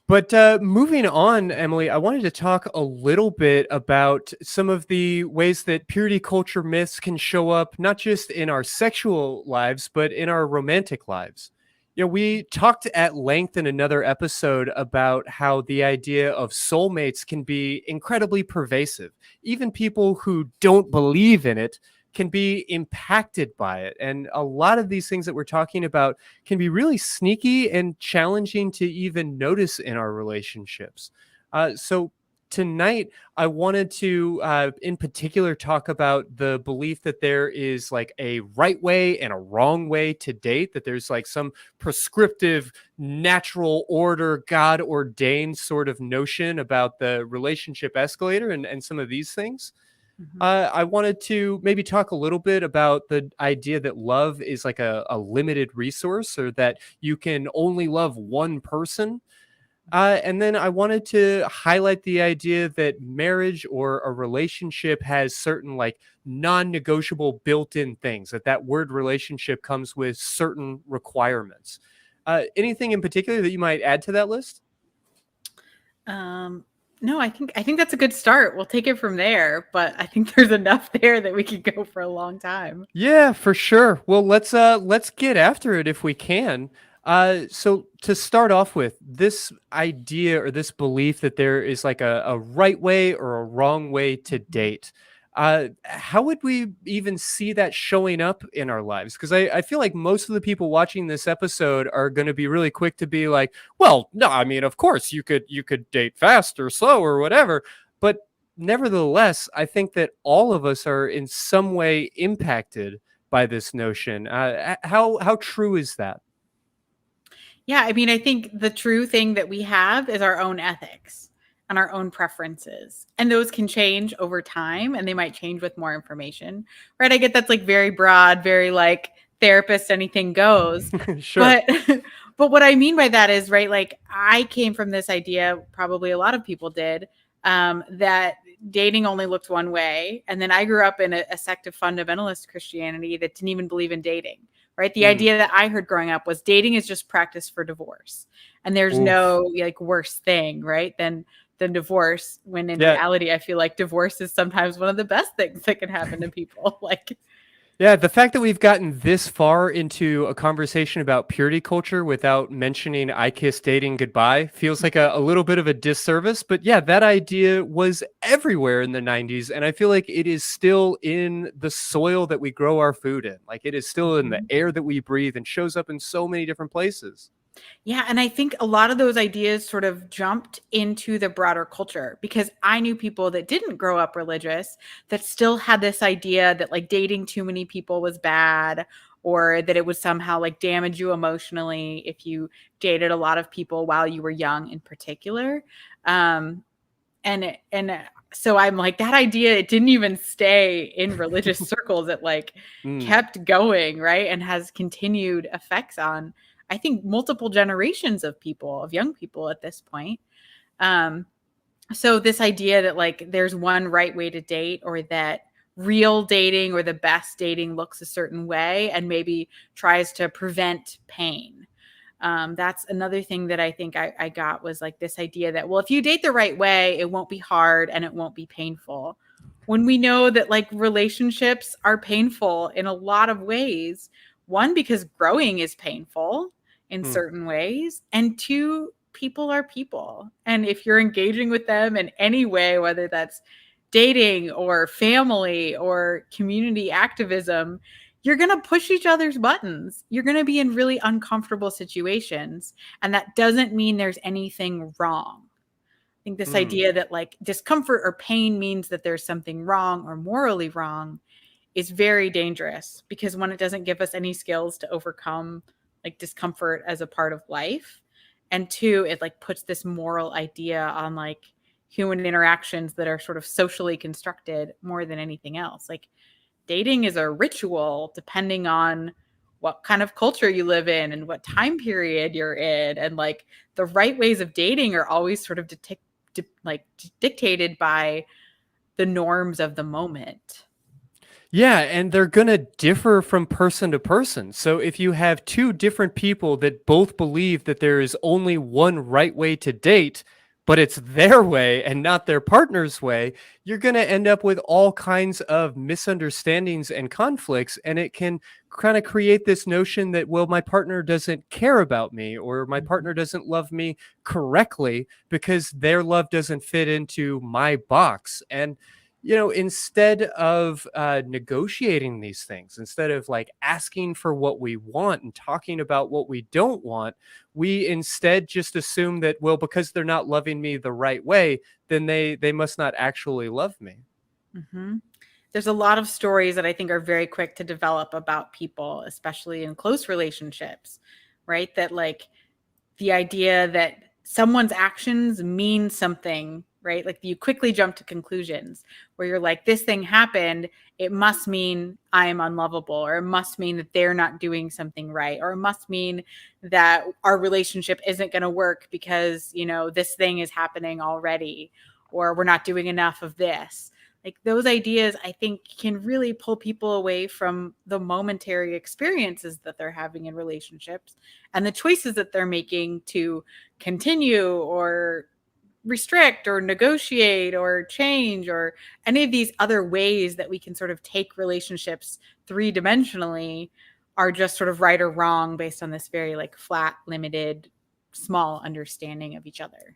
But moving on, Emily, I wanted to talk a little bit about some of the ways that purity culture myths can show up, not just in our sexual lives, but in our romantic lives. You know, we talked at length in another episode about how the idea of soulmates can be incredibly pervasive. Even people who don't believe in it can be impacted by it. And a lot of these things that we're talking about can be really sneaky and challenging to even notice in our relationships. So tonight, I wanted to, in particular, talk about the belief that there is like a right way and a wrong way to date, that there's like some prescriptive, natural order, God ordained sort of notion about the relationship escalator and some of these things. I wanted to maybe talk a little bit about the idea that love is like a limited resource, or that you can only love one person. And then I wanted to highlight the idea that marriage or a relationship has certain like non-negotiable built-in things, that word relationship comes with certain requirements. Anything in particular that you might add to that list? No, I think that's a good start. We'll take it from there, but I think there's enough there that we could go for a long time. Yeah, for sure. Well, let's get after it if we can. So to start off with, this idea or this belief that there is like a right way or a wrong way to date, how would we even see that showing up in our lives? Because I feel like most of the people watching this episode are going to be really quick to be like, well, no, I mean, of course you could date fast or slow or whatever. But nevertheless, I think that all of us are in some way impacted by this notion. How true is that? Yeah, I mean, I think the true thing that we have is our own ethics and our own preferences. And those can change over time, and they might change with more information, right? I get that's like very broad, very like therapist, anything goes. Sure. But what I mean by that is, right, like I came from this idea, probably a lot of people did, that dating only looked one way. And then I grew up in a sect of fundamentalist Christianity that didn't even believe in dating. Right. The idea that I heard growing up was dating is just practice for divorce. And there's no like worse thing, right, than divorce, when in reality, I feel like divorce is sometimes one of the best things that can happen to people. Like, yeah, the fact that we've gotten this far into a conversation about purity culture without mentioning I Kiss Dating Goodbye feels like a little bit of a disservice. But yeah, that idea was everywhere in the 90s. And I feel like it is still in the soil that we grow our food in. Like it is still in the air that we breathe and shows up in so many different places. yeah. And I think a lot of those ideas sort of jumped into the broader culture, because I knew people that didn't grow up religious that still had this idea that like dating too many people was bad, or that it would somehow like damage you emotionally if you dated a lot of people while you were young in particular. And so I'm like, that idea, it didn't even stay in religious circles. It like kept going, right? And has continued effects on, I think, multiple generations of people, of young people at this point. So this idea that like there's one right way to date, or that real dating or the best dating looks a certain way and maybe tries to prevent pain. That's another thing that I think I got, was like this idea that, well, if you date the right way, it won't be hard and it won't be painful. when we know that like relationships are painful in a lot of ways. One, because growing is painful in certain ways, and two, people are people. And if you're engaging with them in any way, whether that's dating or family or community activism, you're going to push each other's buttons. You're going to be in really uncomfortable situations. And that doesn't mean there's anything wrong. I think this idea that like discomfort or pain means that there's something wrong or morally wrong is very dangerous, because one, it doesn't give us any skills to overcome like discomfort as a part of life. And two, it like puts this moral idea on like human interactions that are sort of socially constructed more than anything else. Like dating is a ritual depending on what kind of culture you live in and what time period you're in. And like the right ways of dating are always sort of dictated by the norms of the moment. Yeah, and they're going to differ from person to person. So if you have two different people that both believe that there is only one right way to date, but it's their way and not their partner's way, you're going to end up with all kinds of misunderstandings and conflicts. And it can kind of create this notion that, well, my partner doesn't care about me, or my partner doesn't love me correctly because their love doesn't fit into my box. And instead of negotiating these things, instead of like asking for what we want and talking about what we don't want, we instead just assume that, well, because they're not loving me the right way, then they must not actually love me. Mm-hmm. There's a lot of stories that I think are very quick to develop about people, especially in close relationships, right? That like the idea that someone's actions mean something, right? Like you quickly jump to conclusions where you're like, this thing happened, it must mean I am unlovable, or it must mean that they're not doing something right, or it must mean that our relationship isn't going to work because, this thing is happening already, or we're not doing enough of this. Like those ideas, I think, can really pull people away from the momentary experiences that they're having in relationships and the choices that they're making to continue or restrict or negotiate or change, or any of these other ways that we can sort of take relationships three-dimensionally are just sort of right or wrong based on this very like flat, limited, small understanding of each other.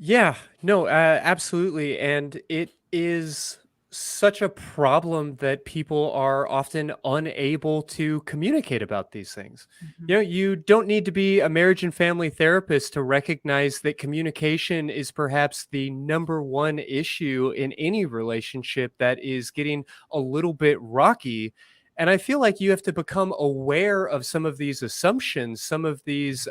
Yeah, no, absolutely. And it is such a problem that people are often unable to communicate about these things. You don't need to be a marriage and family therapist to recognize that communication is perhaps the number one issue in any relationship that is getting a little bit rocky. And I feel like you have to become aware of some of these assumptions, some of these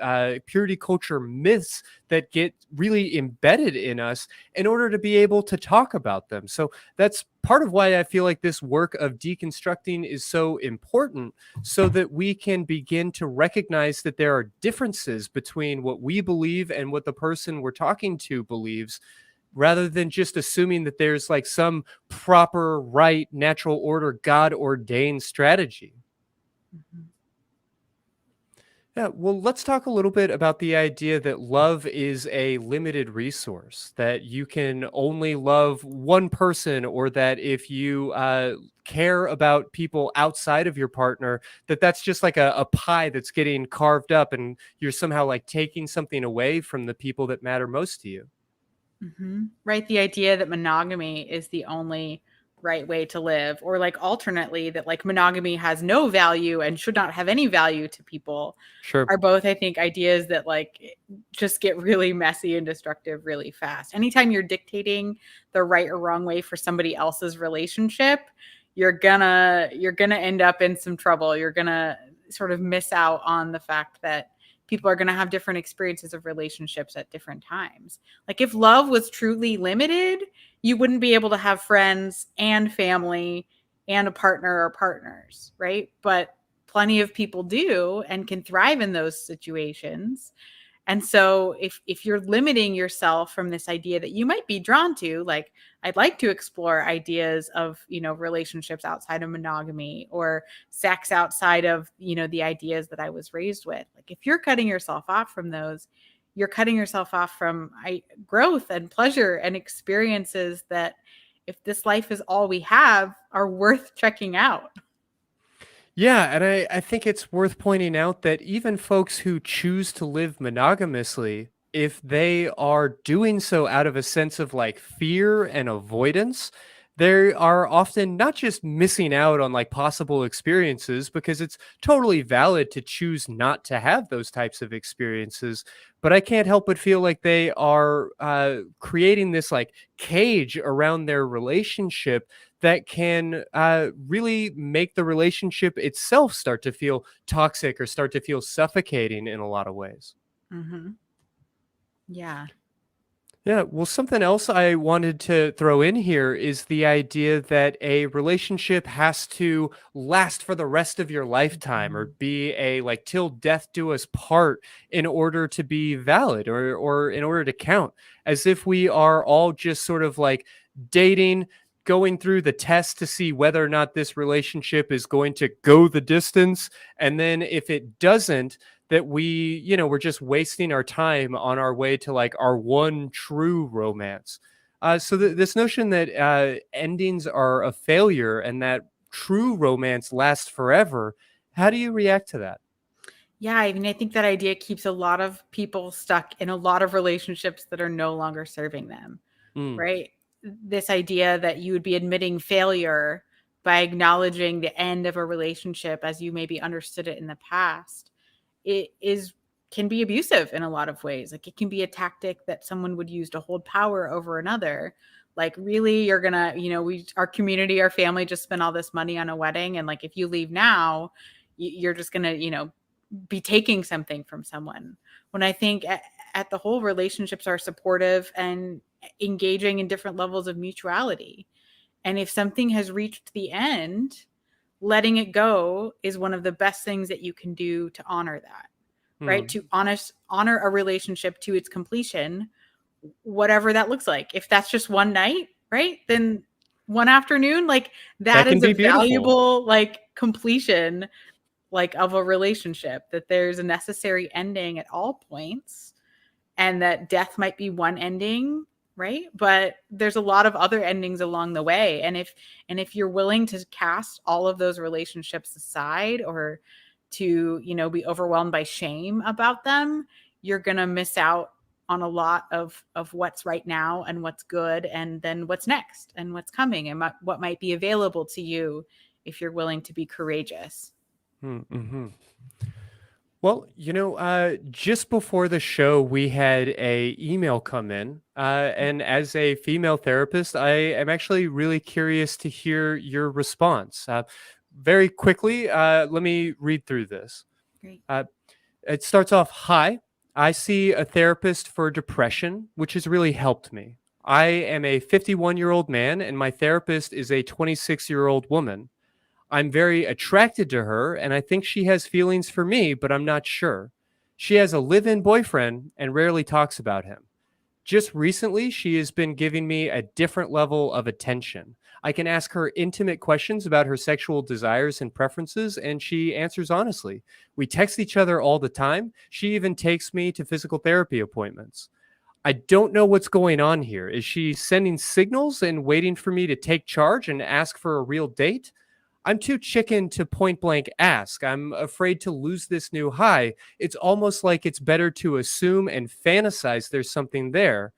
purity culture myths that get really embedded in us in order to be able to talk about them. So that's part of why I feel like this work of deconstructing is so important, so that we can begin to recognize that there are differences between what we believe and what the person we're talking to believes, rather than just assuming that there's like some proper, right, natural order, God ordained strategy. Yeah, well, let's talk a little bit about the idea that love is a limited resource, that you can only love one person, or that if you care about people outside of your partner, that's just like a pie that's getting carved up, and you're somehow like taking something away from the people that matter most to you. Mm-hmm. Right. The idea that monogamy is the only right way to live, or like alternately that like monogamy has no value and should not have any value to people, are both, I think, ideas that like just get really messy and destructive really fast. Anytime you're dictating the right or wrong way for somebody else's relationship, you're gonna end up in some trouble. You're gonna sort of miss out on the fact that people are going to have different experiences of relationships at different times. Like if love was truly limited, you wouldn't be able to have friends and family and a partner or partners, right? But plenty of people do and can thrive in those situations. And so if you're limiting yourself from this idea that you might be drawn to, like, I'd like to explore ideas of, relationships outside of monogamy, or sex outside of, the ideas that I was raised with. Like if you're cutting yourself off from those, you're cutting yourself off from growth and pleasure and experiences that, if this life is all we have, are worth checking out. Yeah, and I think it's worth pointing out that even folks who choose to live monogamously, if they are doing so out of a sense of like fear and avoidance, they are often not just missing out on like possible experiences, because it's totally valid to choose not to have those types of experiences. But I can't help but feel like they are creating this like cage around their relationship that can really make the relationship itself start to feel toxic or start to feel suffocating in a lot of ways. Mm-hmm. Yeah. Yeah, well, something else I wanted to throw in here is the idea that a relationship has to last for the rest of your lifetime, or be a like till death do us part, in order to be valid, or in order to count. As if we are all just sort of like dating, going through the test to see whether or not this relationship is going to go the distance. And then if it doesn't, that we're just wasting our time on our way to like our one true romance. So this notion that endings are a failure and that true romance lasts forever, how do you react to that? Yeah, I mean, I think that idea keeps a lot of people stuck in a lot of relationships that are no longer serving them, right? This idea that you would be admitting failure by acknowledging the end of a relationship as you maybe understood it in the past, can be abusive in a lot of ways. Like, it can be a tactic that someone would use to hold power over another. Like, really, you're gonna, our community, our family just spent all this money on a wedding, and like, if you leave now, you're just gonna, be taking something from someone. When I think at the whole, relationships are supportive and engaging in different levels of mutuality. And if something has reached the end, letting it go is one of the best things that you can do to honor that, right? To honor a relationship to its completion, whatever that looks like. If that's just one night, right? Then one afternoon, like that is a valuable like completion like of a relationship, that there's a necessary ending at all points, and that death might be one ending, right? But there's a lot of other endings along the way. And if you're willing to cast all of those relationships aside, or to, be overwhelmed by shame about them, you're going to miss out on a lot of what's right now, and what's good, and then what's next, and what's coming, and what might be available to you if you're willing to be courageous. Mm-hmm. Well, just before the show, we had a email come in, and as a female therapist, I am actually really curious to hear your response. Very quickly, let me read through this. Great. It starts off, "Hi, I see a therapist for depression, which has really helped me. I am a 51-year-old man, and my therapist is a 26-year-old woman. I'm very attracted to her, and I think she has feelings for me, but I'm not sure. She has a live-in boyfriend and rarely talks about him. Just recently, she has been giving me a different level of attention. I can ask her intimate questions about her sexual desires and preferences, and she answers honestly. We text each other all the time. She even takes me to physical therapy appointments. I don't know what's going on here. Is she sending signals and waiting for me to take charge and ask for a real date? I'm too chicken to point blank ask. I'm afraid to lose this new high. It's almost like it's better to assume and fantasize there's something there.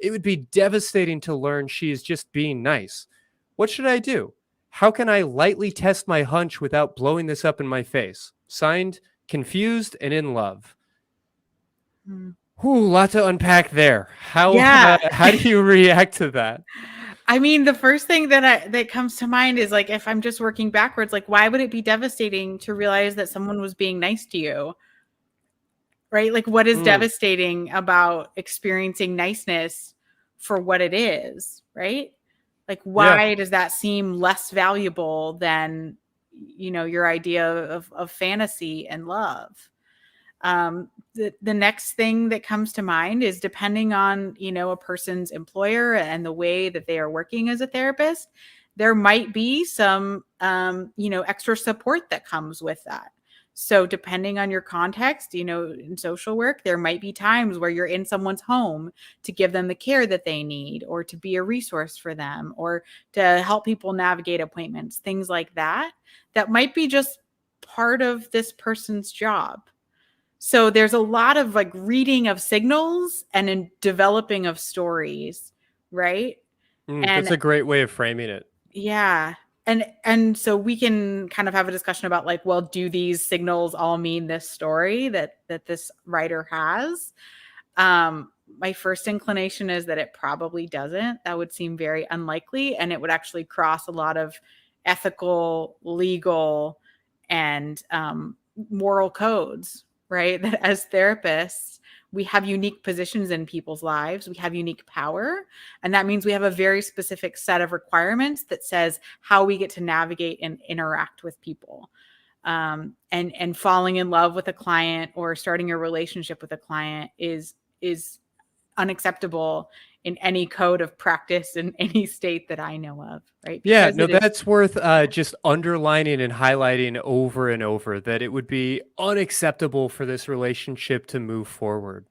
It would be devastating to learn she is just being nice. What should I do? How can I lightly test my hunch without blowing this up in my face? Signed, confused and in love." Whew, lot to unpack there. How do you react to that? I mean, the first thing that comes to mind is like, if I'm just working backwards, like, why would it be devastating to realize that someone was being nice to you? Right? Like, what is devastating about experiencing niceness for what it is, right? Like, why does that seem less valuable than, your idea of fantasy and love? The next thing that comes to mind is, depending on, a person's employer and the way that they are working as a therapist, there might be some, extra support that comes with that. So depending on your context, in social work, there might be times where you're in someone's home to give them the care that they need, or to be a resource for them, or to help people navigate appointments, things like that, that might be just part of this person's job. So there's a lot of like reading of signals and in developing of stories, right? That's a great way of framing it. Yeah. And so we can kind of have a discussion about like, well, do these signals all mean this story that this writer has? My first inclination is that it probably doesn't. That would seem very unlikely, and it would actually cross a lot of ethical, legal, and moral codes, right? That as therapists, we have unique positions in people's lives. We have unique power. And that means we have a very specific set of requirements that says how we get to navigate and interact with people. And falling in love with a client or starting a relationship with a client is unacceptable in any code of practice in any state that I know of, right? Yeah, Because no, it is- that's worth just underlining and highlighting over and over, that it would be unacceptable for this relationship to move forward.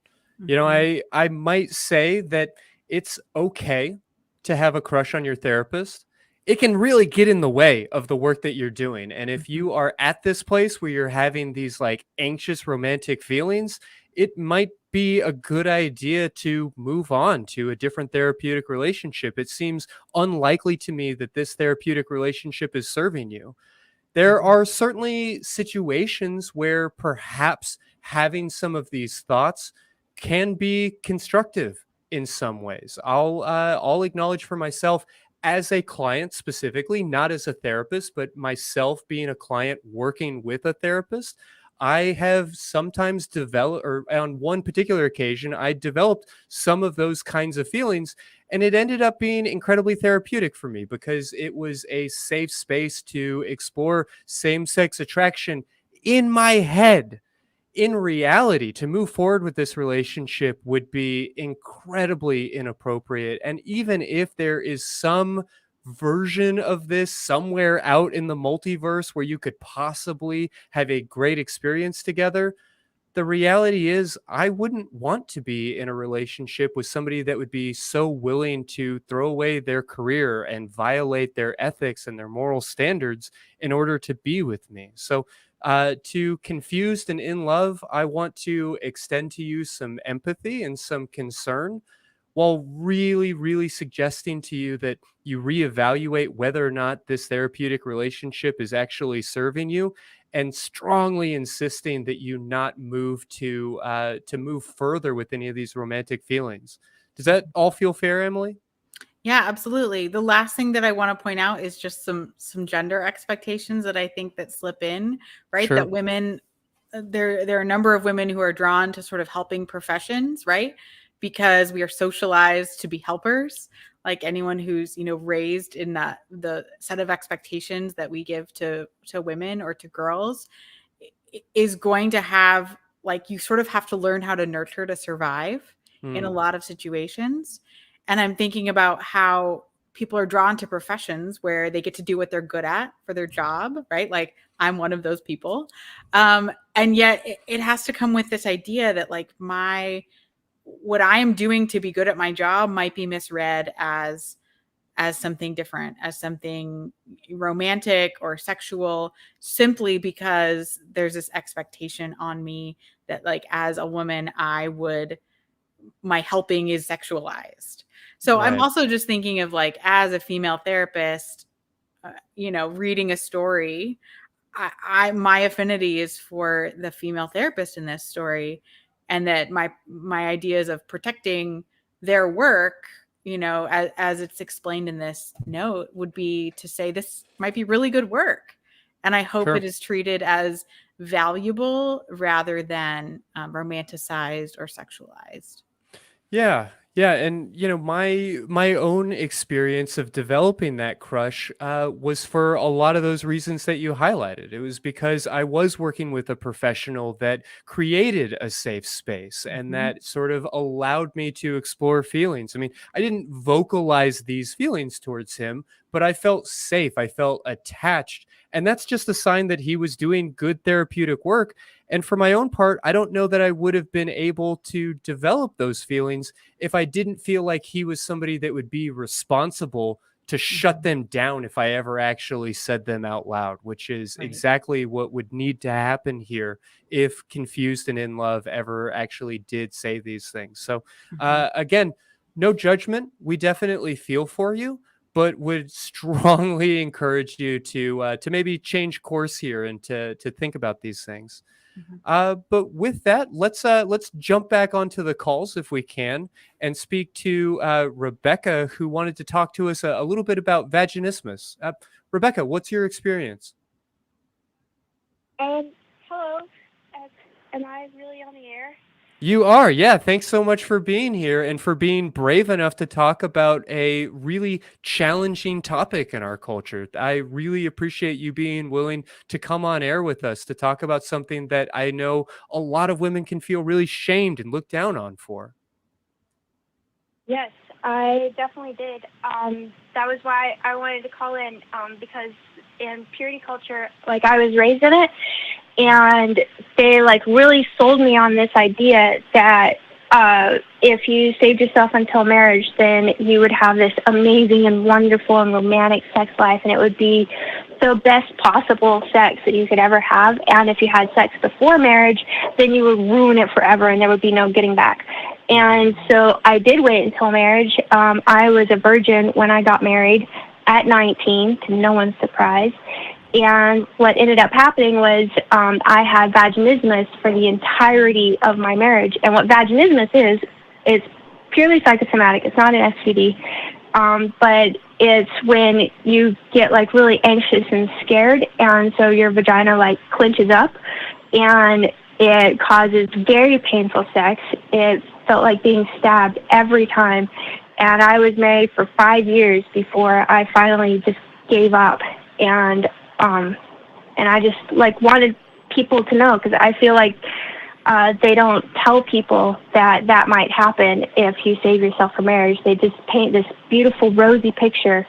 I might say that it's okay to have a crush on your therapist. It can really get in the way of the work that you're doing. And if you are at this place where you're having these like anxious romantic feelings, it might be a good idea to move on to a different therapeutic relationship. It seems unlikely to me that this therapeutic relationship is serving you. There are certainly situations where perhaps having some of these thoughts can be constructive in some ways. I'll acknowledge for myself, as a client specifically, not as a therapist, but myself being a client working with a therapist, I have sometimes developed, or on one particular occasion, I developed some of those kinds of feelings, and it ended up being incredibly therapeutic for me because it was a safe space to explore same-sex attraction in my head. In reality, to move forward with this relationship would be incredibly inappropriate. And even if there is some version of this somewhere out in the multiverse where you could possibly have a great experience together, the reality is I wouldn't want to be in a relationship with somebody that would be so willing to throw away their career and violate their ethics and their moral standards in order to be with me. So to Confused and In Love, I want to extend to you some empathy and some concern, while really, really suggesting to you that you reevaluate whether or not this therapeutic relationship is actually serving you, and strongly insisting that you not move to move further with any of these romantic feelings. Does that all feel fair, Emily? Yeah, absolutely. The last thing that I want to point out is just some gender expectations that I think that slip in, right? Sure. That women, there are a number of women who are drawn to sort of helping professions, right? Because we are socialized to be helpers. Like anyone who's raised in the set of expectations that we give to women or to girls is going to have, like, you sort of have to learn how to nurture to survive in a lot of situations. And I'm thinking about how people are drawn to professions where they get to do what they're good at for their job, right? Like I'm one of those people. And yet it has to come with this idea that like what I am doing to be good at my job might be misread as something different, as something romantic or sexual, simply because there's this expectation on me that like as a woman, my helping is sexualized. So Right. I'm also just thinking of like, as a female therapist, reading a story, my affinity is for the female therapist in this story, and that my ideas of protecting their work, as it's explained in this note, would be to say this might be really good work, and I hope Sure. it is treated as valuable rather than romanticized or sexualized. Yeah, Yeah, and my own experience of developing that crush was for a lot of those reasons that you highlighted. It was because I was working with a professional that created a safe space and Mhm. that sort of allowed me to explore feelings. I mean, I didn't vocalize these feelings towards him, but I felt safe. I felt attached. And that's just a sign that he was doing good therapeutic work. And for my own part, I don't know that I would have been able to develop those feelings if I didn't feel like he was somebody that would be responsible to shut Mhm. them down if I ever actually said them out loud, which is Right. exactly what would need to happen here if Confused and in Love ever actually did say these things. So, Mhm. again, no judgment. We definitely feel for you, but would strongly encourage you to maybe change course here and to think about these things. Mhm. But with that, let's jump back onto the calls if we can, and speak to Rebecca, who wanted to talk to us a little bit about vaginismus. Rebecca, what's your experience? Hello. Am I really on the air? You are, yeah. Thanks so much for being here and for being brave enough to talk about a really challenging topic in our culture. I really appreciate you being willing to come on air with us to talk about something that I know a lot of women can feel really shamed and looked down on for. Yes, I definitely did. That was why I wanted to call in, because in purity culture, like I was raised in it, and they like really sold me on this idea that if you saved yourself until marriage, then you would have this amazing and wonderful and romantic sex life, and it would be the best possible sex that you could ever have. And if you had sex before marriage, then you would ruin it forever, and there would be no getting back. And so I did wait until marriage. I was a virgin when I got married at 19, to no one's surprise. And what ended up happening was I had vaginismus for the entirety of my marriage. And what vaginismus is purely psychosomatic. It's not an STD. But it's when you get like really anxious and scared, and so your vagina like clenches up, and it causes very painful sex. It felt like being stabbed every time. And I was married for 5 years before I finally just gave up. And I just like wanted people to know, because I feel like they don't tell people that that might happen if you save yourself for marriage. They just paint this beautiful rosy picture,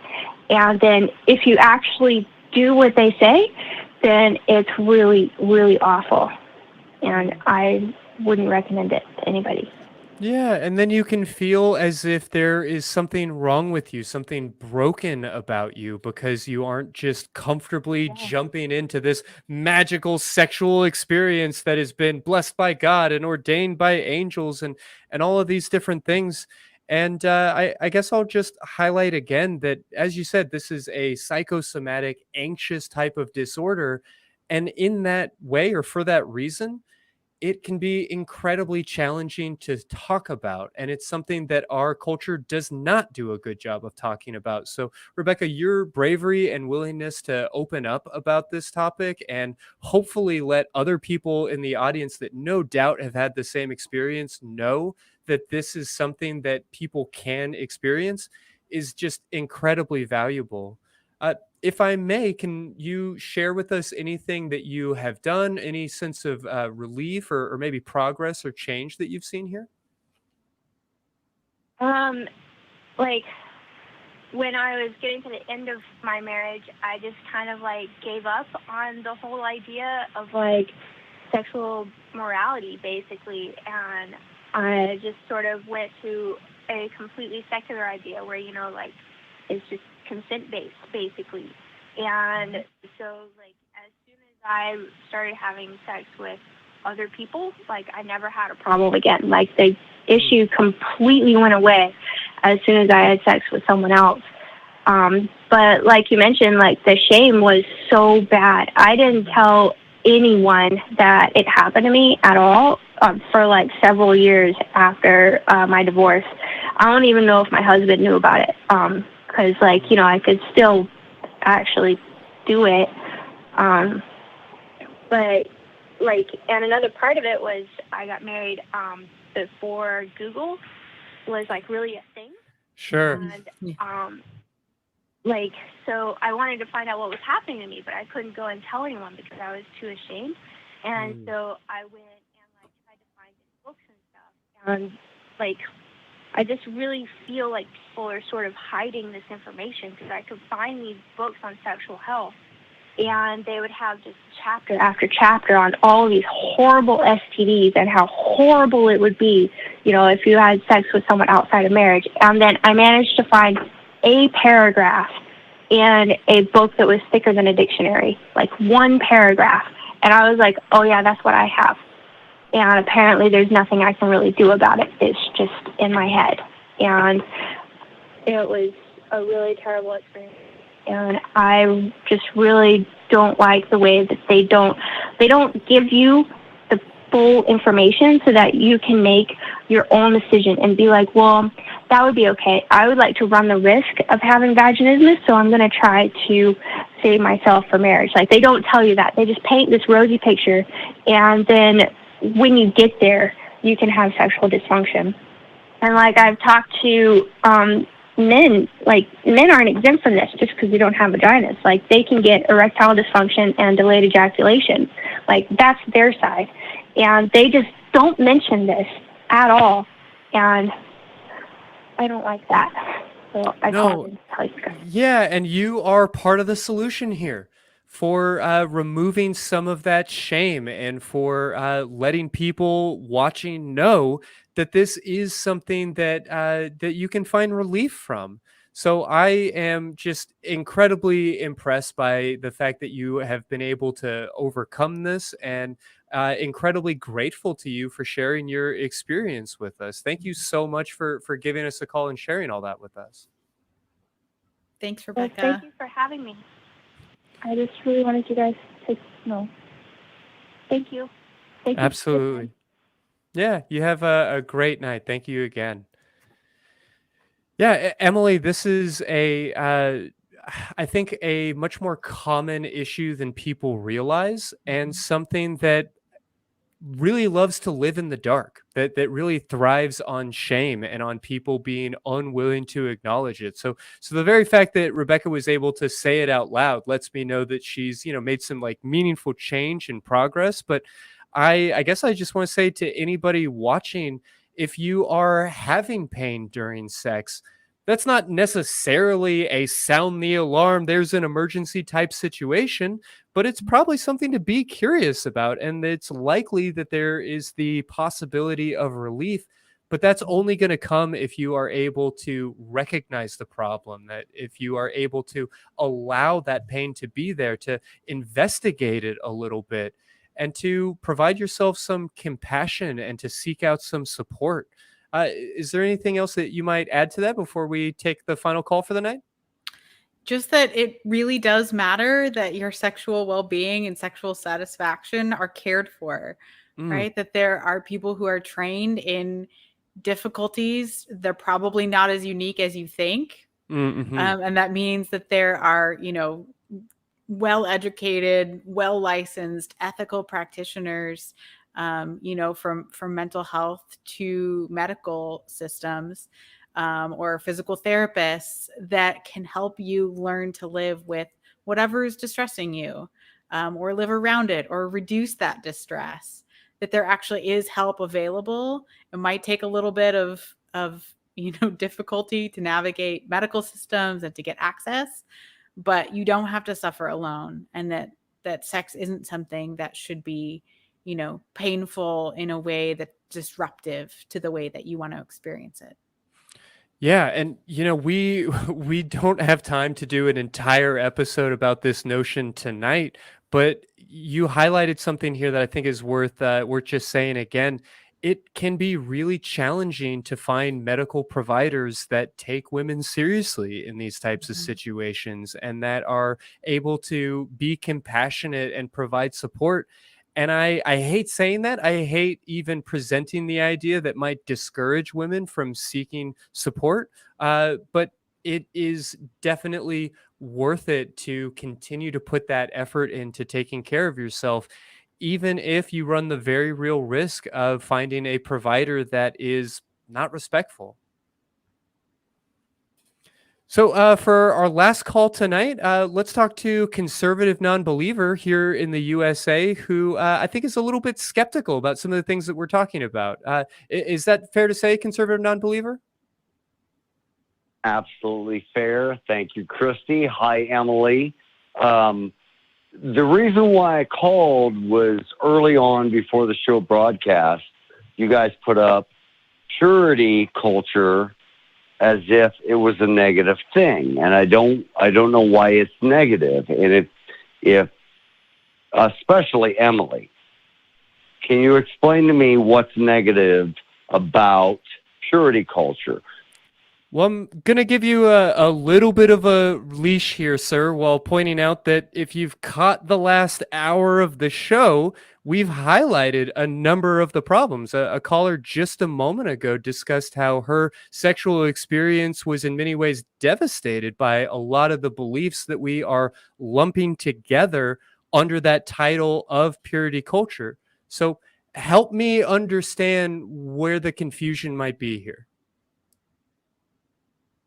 and then if you actually do what they say, then it's really, really awful, and I wouldn't recommend it to anybody. Yeah, and then you can feel as if there is something wrong with you, something broken about you, because you aren't just comfortably Yeah. jumping into this magical sexual experience that has been blessed by God and ordained by angels and all of these different things. And I guess I'll just highlight again that, as you said, this is a psychosomatic, anxious type of disorder. And in that way, or for that reason, it can be incredibly challenging to talk about. And it's something that our culture does not do a good job of talking about. So, Rebecca, your bravery and willingness to open up about this topic and hopefully let other people in the audience that no doubt have had the same experience know that this is something that people can experience is just incredibly valuable. If I may, can you share with us anything that you have done, any sense of relief or maybe progress or change that you've seen here? Like when I was getting to the end of my marriage, I just kind of like gave up on the whole idea of like sexual morality, basically, and I just sort of went to a completely secular idea where, you know, like it's just consent based, basically. And so, like, as soon as I started having sex with other people, like, I never had a problem again. Like, the issue completely went away as soon as I had sex with someone else. But like you mentioned, like, the shame was so bad. I didn't tell anyone that it happened to me at all for like several years after my divorce. I don't even know if my husband knew about it, because like, you know, I could still actually do it. But like, and another part of it was I got married before Google, was like really a thing. Sure. And like, so I wanted to find out what was happening to me, but I couldn't go and tell anyone because I was too ashamed. And so I went and like tried to find these books and stuff. And like, I just really feel like people are sort of hiding this information, because I could find these books on sexual health, and they would have just chapter after chapter on all of these horrible STDs and how horrible it would be, you know, if you had sex with someone outside of marriage. And then I managed to find a paragraph in a book that was thicker than a dictionary, like one paragraph. And I was like, oh yeah, that's what I have. And apparently there's nothing I can really do about it. It's just in my head. And it was a really terrible experience. And I just really don't like the way that they don't give you the full information so that you can make your own decision and be like, well, that would be okay. I would like to run the risk of having vaginismus, so I'm going to try to save myself for marriage. Like, they don't tell you that. They just paint this rosy picture, and then when you get there, you can have sexual dysfunction. And like, I've talked to men, like, men aren't exempt from this just because they don't have vaginas. Like, they can get erectile dysfunction and delayed ejaculation. Like, that's their side. And they just don't mention this at all. And I don't like that. So I called in to tell you guys. Yeah, and you are part of the solution here for removing some of that shame and for letting people watching know that this is something that that you can find relief from. So I am just incredibly impressed by the fact that you have been able to overcome this, and incredibly grateful to you for sharing your experience with us. Thank you so much for giving us a call and sharing all that with us. Thanks, Well, Rebecca. thank you for having me. I just really wanted you guys to know. Thank you. Thank you. Absolutely. Yeah, you have a great night. Thank you again. Yeah, Emily, this is I think a much more common issue than people realize, and something that really loves to live in the dark, that really thrives on shame and on people being unwilling to acknowledge it. So the very fact that Rebecca was able to say it out loud lets me know that she's, you know, made some like meaningful change and progress. But I guess I just want to say to anybody watching, if you are having pain during sex, that's not necessarily a sound the alarm, there's an emergency type situation, but it's probably something to be curious about. And it's likely that there is the possibility of relief, but that's only going to come if you are able to recognize the problem, that if you are able to allow that pain to be there, to investigate it a little bit, and to provide yourself some compassion and to seek out some support. Is there anything else that you might add to that before we take the final call for the night? Just that it really does matter that your sexual well-being and sexual satisfaction are cared for, right? That there are people who are trained in difficulties. They're probably not as unique as you think. And that means that there are, you know, well-educated, well-licensed, ethical practitioners, you know, from mental health to medical systems, or physical therapists that can help you learn to live with whatever is distressing you, or live around it or reduce that distress. That there actually is help available. It might take a little bit of you know, difficulty to navigate medical systems and to get access, but you don't have to suffer alone. And that sex isn't something that should be, you know, painful in a way that's disruptive to the way that you want to experience it. Yeah, and you know, we don't have time to do an entire episode about this notion tonight, but you highlighted something here that I think is worth just saying again. It can be really challenging to find medical providers that take women seriously in these types of situations and that are able to be compassionate and provide support. And I hate saying that. I hate even presenting the idea that might discourage women from seeking support. But it is definitely worth it to continue to put that effort into taking care of yourself, even if you run the very real risk of finding a provider that is not respectful So for our last call tonight, let's talk to conservative non-believer here in the USA who I think is a little bit skeptical about some of the things that we're talking about. Is that fair to say, conservative non-believer? Absolutely fair. Thank you, Christy. Hi, Emily. The reason why I called was early on before the show broadcast, you guys put up purity culture as if it was a negative thing. And I don't know why it's negative. And if especially Emily, can you explain to me what's negative about purity culture? Well, I'm going to give you a little bit of a leash here, sir, while pointing out that if you've caught the last hour of the show, we've highlighted a number of the problems. A caller just a moment ago discussed how her sexual experience was in many ways devastated by a lot of the beliefs that we are lumping together under that title of purity culture. So help me understand where the confusion might be here.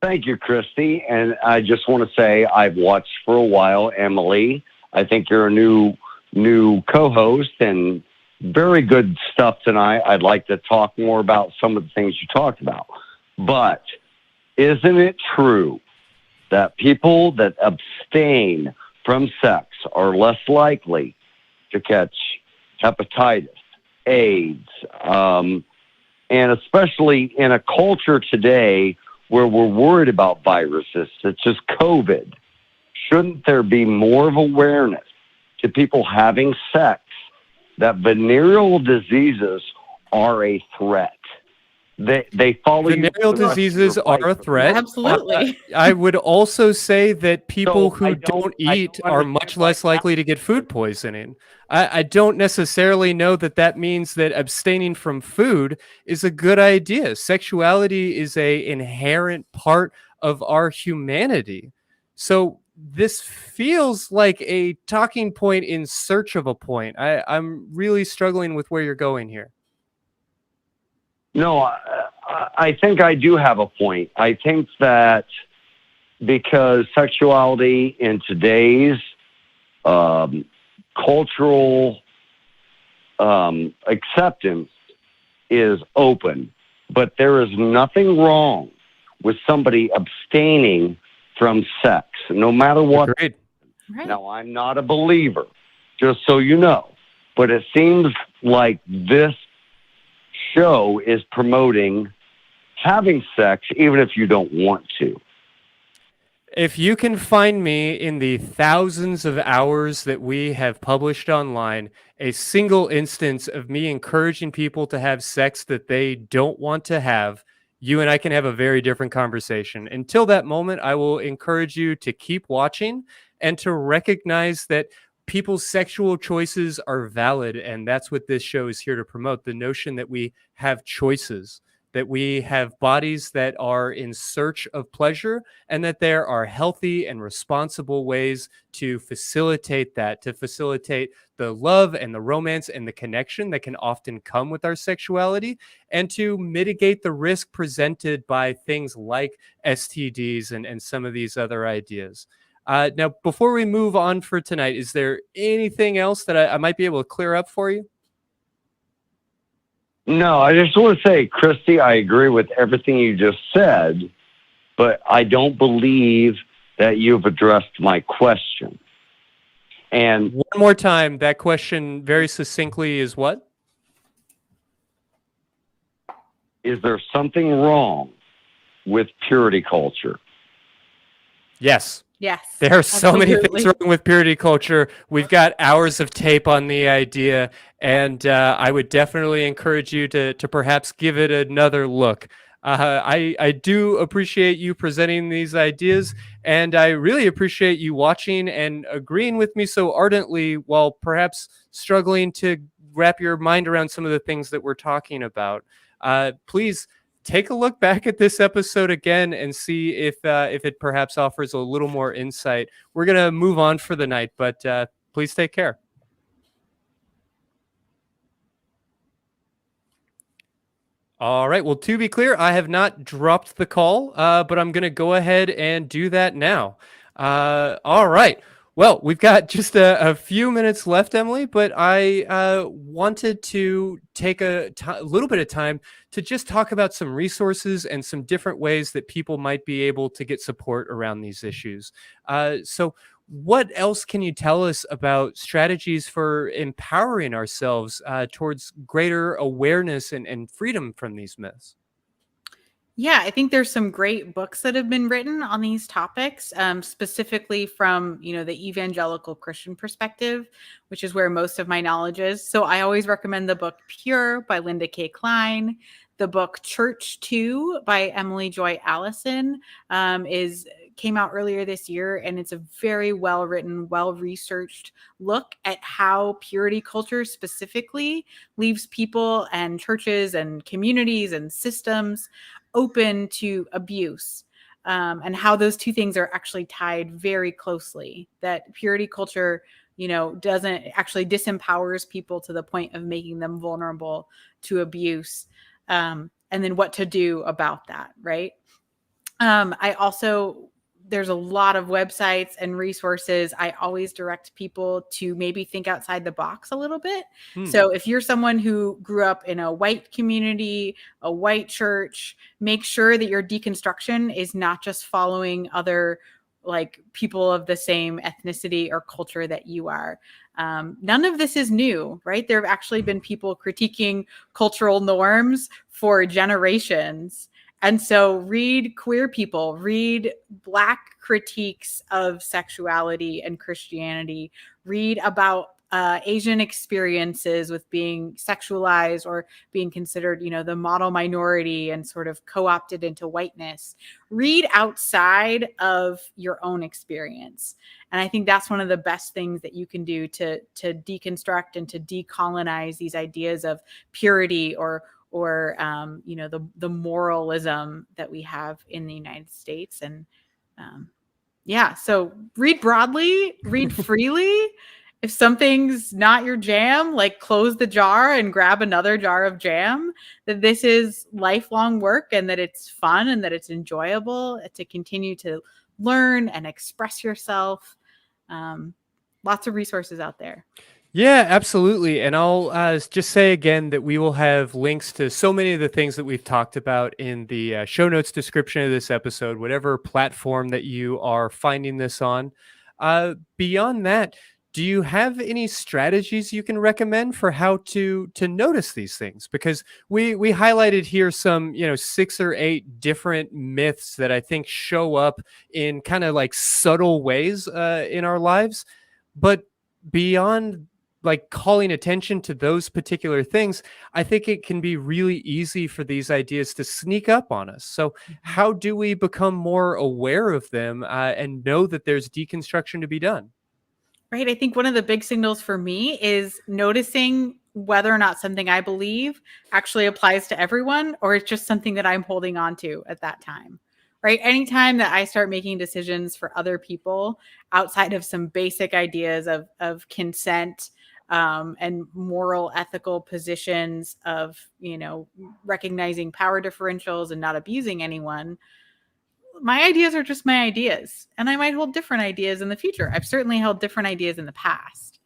Thank you, Christy. And I just want to say I've watched for a while, Emily. I think you're a new co-host and very good stuff tonight. I'd like to talk more about some of the things you talked about. But isn't it true that people that abstain from sex are less likely to catch hepatitis, AIDS, and especially in a culture today where we're worried about viruses such as COVID? Shouldn't there be more of awareness to people having sex that venereal diseases are a threat? They follow venereal diseases are a threat. Absolutely. I would also say that people So who don't eat are much less likely to get food poisoning. I don't necessarily know that means that abstaining from food is a good idea. Sexuality is an inherent part of our humanity. So this feels like a talking point in search of a point. I'm really struggling with where you're going here. No, I think I do have a point. I think that because sexuality in today's cultural acceptance is open, but there is nothing wrong with somebody abstaining from sex, no matter what. Agreed. Right. Now, I'm not a believer, just so you know, but it seems like this show is promoting having sex even if you don't want to. If you can find me in the thousands of hours that we have published online, a single instance of me encouraging people to have sex that they don't want to have, you and I can have a very different conversation. Until that moment, I will encourage you to keep watching and to recognize that people's sexual choices are valid. And that's what this show is here to promote, the notion that we have choices, that we have bodies that are in search of pleasure, and that there are healthy and responsible ways to facilitate that, to facilitate the love and the romance and the connection that can often come with our sexuality, and to mitigate the risk presented by things like STDs and some of these other ideas. Now, before we move on for tonight, is there anything else that I might be able to clear up for you? No, I just want to say, Christy, I agree with everything you just said, but I don't believe that you've addressed my question. And one more time, that question very succinctly is what? Is there something wrong with purity culture? Yes. Yes. There are so many absolutely. things wrong with purity culture. We've got hours of tape on the idea, and I would definitely encourage you to perhaps give it another look. I do appreciate you presenting these ideas, and I really appreciate you watching and agreeing with me so ardently while perhaps struggling to wrap your mind around some of the things that we're talking about. Please take a look back at this episode again and see if it perhaps offers a little more insight. We're going to move on for the night, but please take care. All right. Well, to be clear, I have not dropped the call, but I'm going to go ahead and do that now. All right. Well, we've got just a few minutes left, Emily, but I wanted to take a little bit of time to just talk about some resources and some different ways that people might be able to get support around these issues. So what else can you tell us about strategies for empowering ourselves towards greater awareness and freedom from these myths? Yeah, I think there's some great books that have been written on these topics, specifically from the evangelical Christian perspective, which is where most of my knowledge is. So I always recommend the book Pure by Linda K. Klein. The book Church 2 by Emily Joy Allison came out earlier this year, and it's a very well written, well researched look at how purity culture specifically leaves people and churches and communities and systems open to abuse, and how those two things are actually tied very closely. That purity culture, doesn't actually disempowers people to the point of making them vulnerable to abuse, and then what to do about that, right? There's a lot of websites and resources. I always direct people to maybe think outside the box a little bit. So if you're someone who grew up in a white community, a white church, make sure that your deconstruction is not just following other people of the same ethnicity or culture that you are. None of this is new, right? There have actually been people critiquing cultural norms for generations. And so read queer people, read Black critiques of sexuality and Christianity, read about Asian experiences with being sexualized or being considered, the model minority and sort of co-opted into whiteness. Read outside of your own experience. And I think that's one of the best things that you can do to deconstruct and to decolonize these ideas of purity or the moralism that we have in the United States. And so read broadly, read freely. If something's not your jam, close the jar and grab another jar of jam. That this is lifelong work and that it's fun and that it's enjoyable to continue to learn and express yourself. Lots of resources out there. Yeah, absolutely. And I'll just say again that we will have links to so many of the things that we've talked about in the show notes description of this episode, whatever platform that you are finding this on. Beyond that, do you have any strategies you can recommend for how to notice these things? Because we highlighted here some 6 or 8 different myths that I think show up in kind of subtle ways in our lives, but beyond calling attention to those particular things, I think it can be really easy for these ideas to sneak up on us. So how do we become more aware of them and know that there's deconstruction to be done? Right. I think one of the big signals for me is noticing whether or not something I believe actually applies to everyone, or it's just something that I'm holding on to at that time. Right. Anytime that I start making decisions for other people outside of some basic ideas of consent, and moral, ethical positions of, recognizing power differentials and not abusing anyone, my ideas are just my ideas. And I might hold different ideas in the future. I've certainly held different ideas in the past.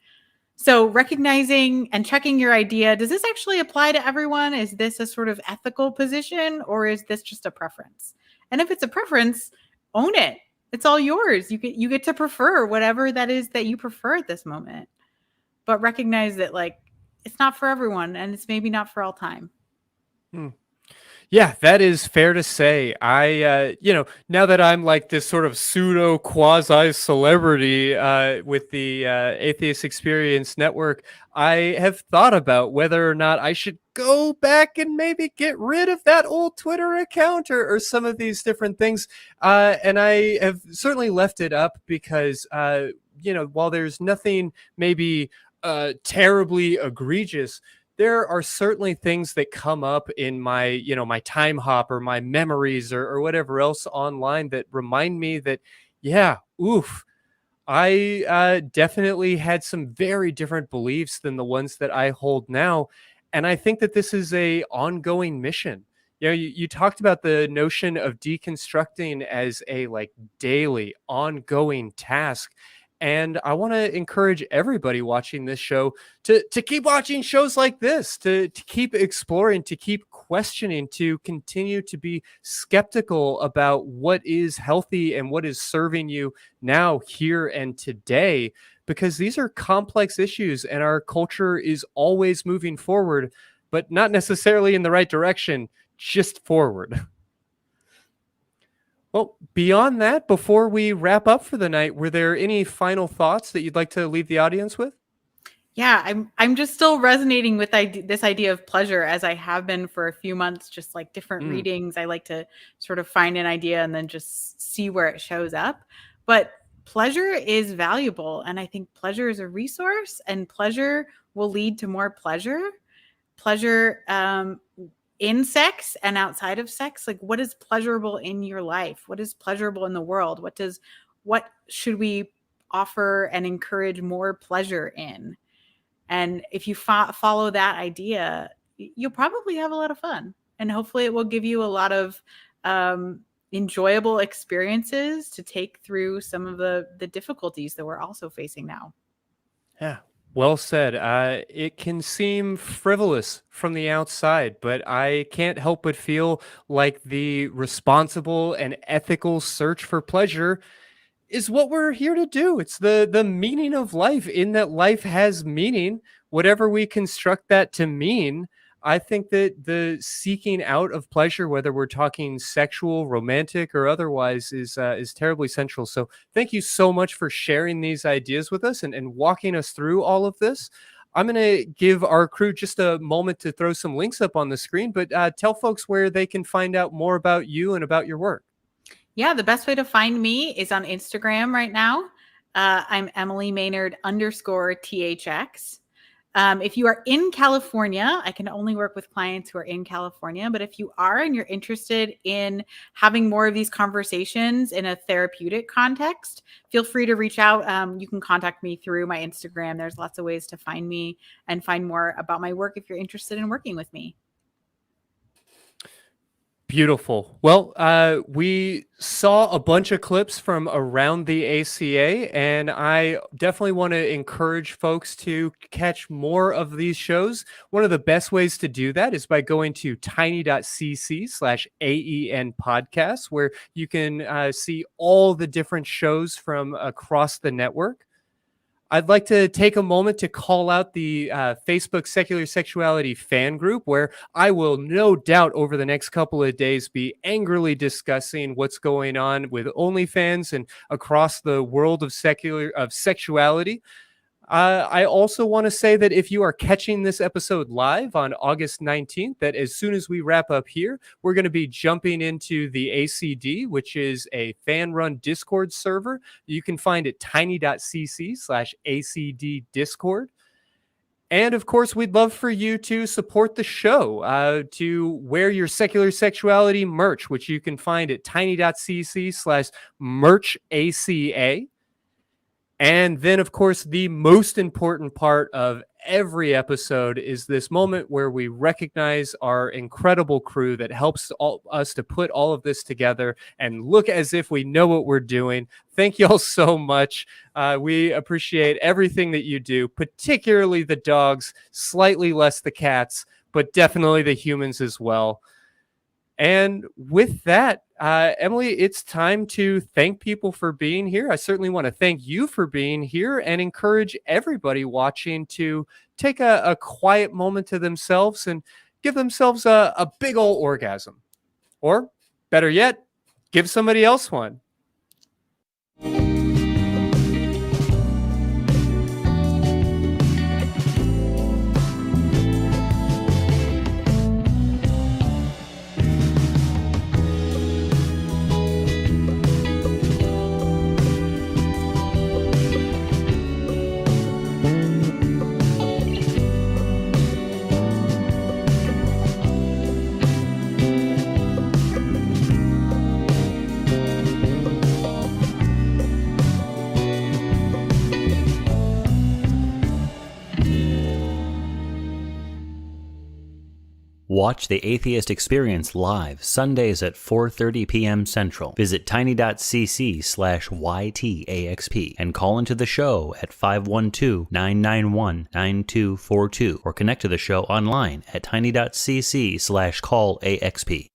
So recognizing and checking your idea, does this actually apply to everyone? Is this a sort of ethical position, or is this just a preference? And if it's a preference, own it. It's all yours. You get to prefer whatever that is that you prefer at this moment. But recognize that it's not for everyone, and it's maybe not for all time. Yeah, that is fair to say. I, now that I'm this sort of pseudo quasi celebrity with the Atheist Experience Network, I have thought about whether or not I should go back and maybe get rid of that old Twitter account or some of these different things. And I have certainly left it up because, while there's nothing maybe terribly egregious, there are certainly things that come up in my, my time hop or my memories or whatever else online that remind me that, I definitely had some very different beliefs than the ones that I hold now. And I think that this is a ongoing mission. You talked about the notion of deconstructing as a like daily ongoing task. And I want to encourage everybody watching this show to keep watching shows like this, to keep exploring, to keep questioning, to continue to be skeptical about what is healthy and what is serving you now, here, and today, because these are complex issues and our culture is always moving forward, but not necessarily in the right direction, just forward. Well, beyond that, before we wrap up for the night, were there any final thoughts that you'd like to leave the audience with? Yeah, I'm just still resonating with this idea of pleasure, as I have been for a few months, just like different readings. I like to sort of find an idea and then just see where it shows up. But pleasure is valuable, and I think pleasure is a resource, and pleasure will lead to more pleasure. Pleasure in sex and outside of sex. Like, what is pleasurable in your life? What is pleasurable in the world? What should we offer and encourage more pleasure in? And if you follow that idea, you'll probably have a lot of fun, and hopefully it will give you a lot of enjoyable experiences to take through some of the difficulties that we're also facing now. Yeah. Well said. It can seem frivolous from the outside, but I can't help but feel like the responsible and ethical search for pleasure is what we're here to do. It's the meaning of life, in that life has meaning, whatever we construct that to mean. I think that the seeking out of pleasure, whether we're talking sexual, romantic, or otherwise, is terribly central. So thank you so much for sharing these ideas with us and walking us through all of this. I'm going to give our crew just a moment to throw some links up on the screen, but tell folks where they can find out more about you and about your work. Yeah, the best way to find me is on Instagram right now. I'm Emily Maynard _THX. If you are in California, I can only work with clients who are in California, but if you are and you're interested in having more of these conversations in a therapeutic context, feel free to reach out. You can contact me through my Instagram. There's lots of ways to find me and find more about my work if you're interested in working with me. Beautiful. Well, we saw a bunch of clips from around the ACA, and I definitely want to encourage folks to catch more of these shows. One of the best ways to do that is by going to tiny.cc/AEN podcasts, where you can see all the different shows from across the network. I'd like to take a moment to call out the Facebook Secular Sexuality fan group, where I will no doubt over the next couple of days be angrily discussing what's going on with OnlyFans and across the world of sexuality. I also want to say that if you are catching this episode live on August 19th, that as soon as we wrap up here, we're going to be jumping into the ACD, which is a fan-run Discord server. You can find it tiny.cc/ACD Discord. And of course, we'd love for you to support the show, to wear your secular sexuality merch, which you can find at tiny.cc/merchaca. And then, of course, the most important part of every episode is this moment where we recognize our incredible crew that helps us to put all of this together and look as if we know what we're doing. Thank you all so much. We appreciate everything that you do, particularly the dogs, slightly less the cats, but definitely the humans as well. And with that, Emily, it's time to thank people for being here. I certainly want to thank you for being here and encourage everybody watching to take a quiet moment to themselves and give themselves a big old orgasm. Or better yet, give somebody else one. Watch The Atheist Experience live Sundays at 4:30 p.m. Central. Visit tiny.cc/YTAXP and call into the show at 512-991-9242 or connect to the show online at tiny.cc/callaxp.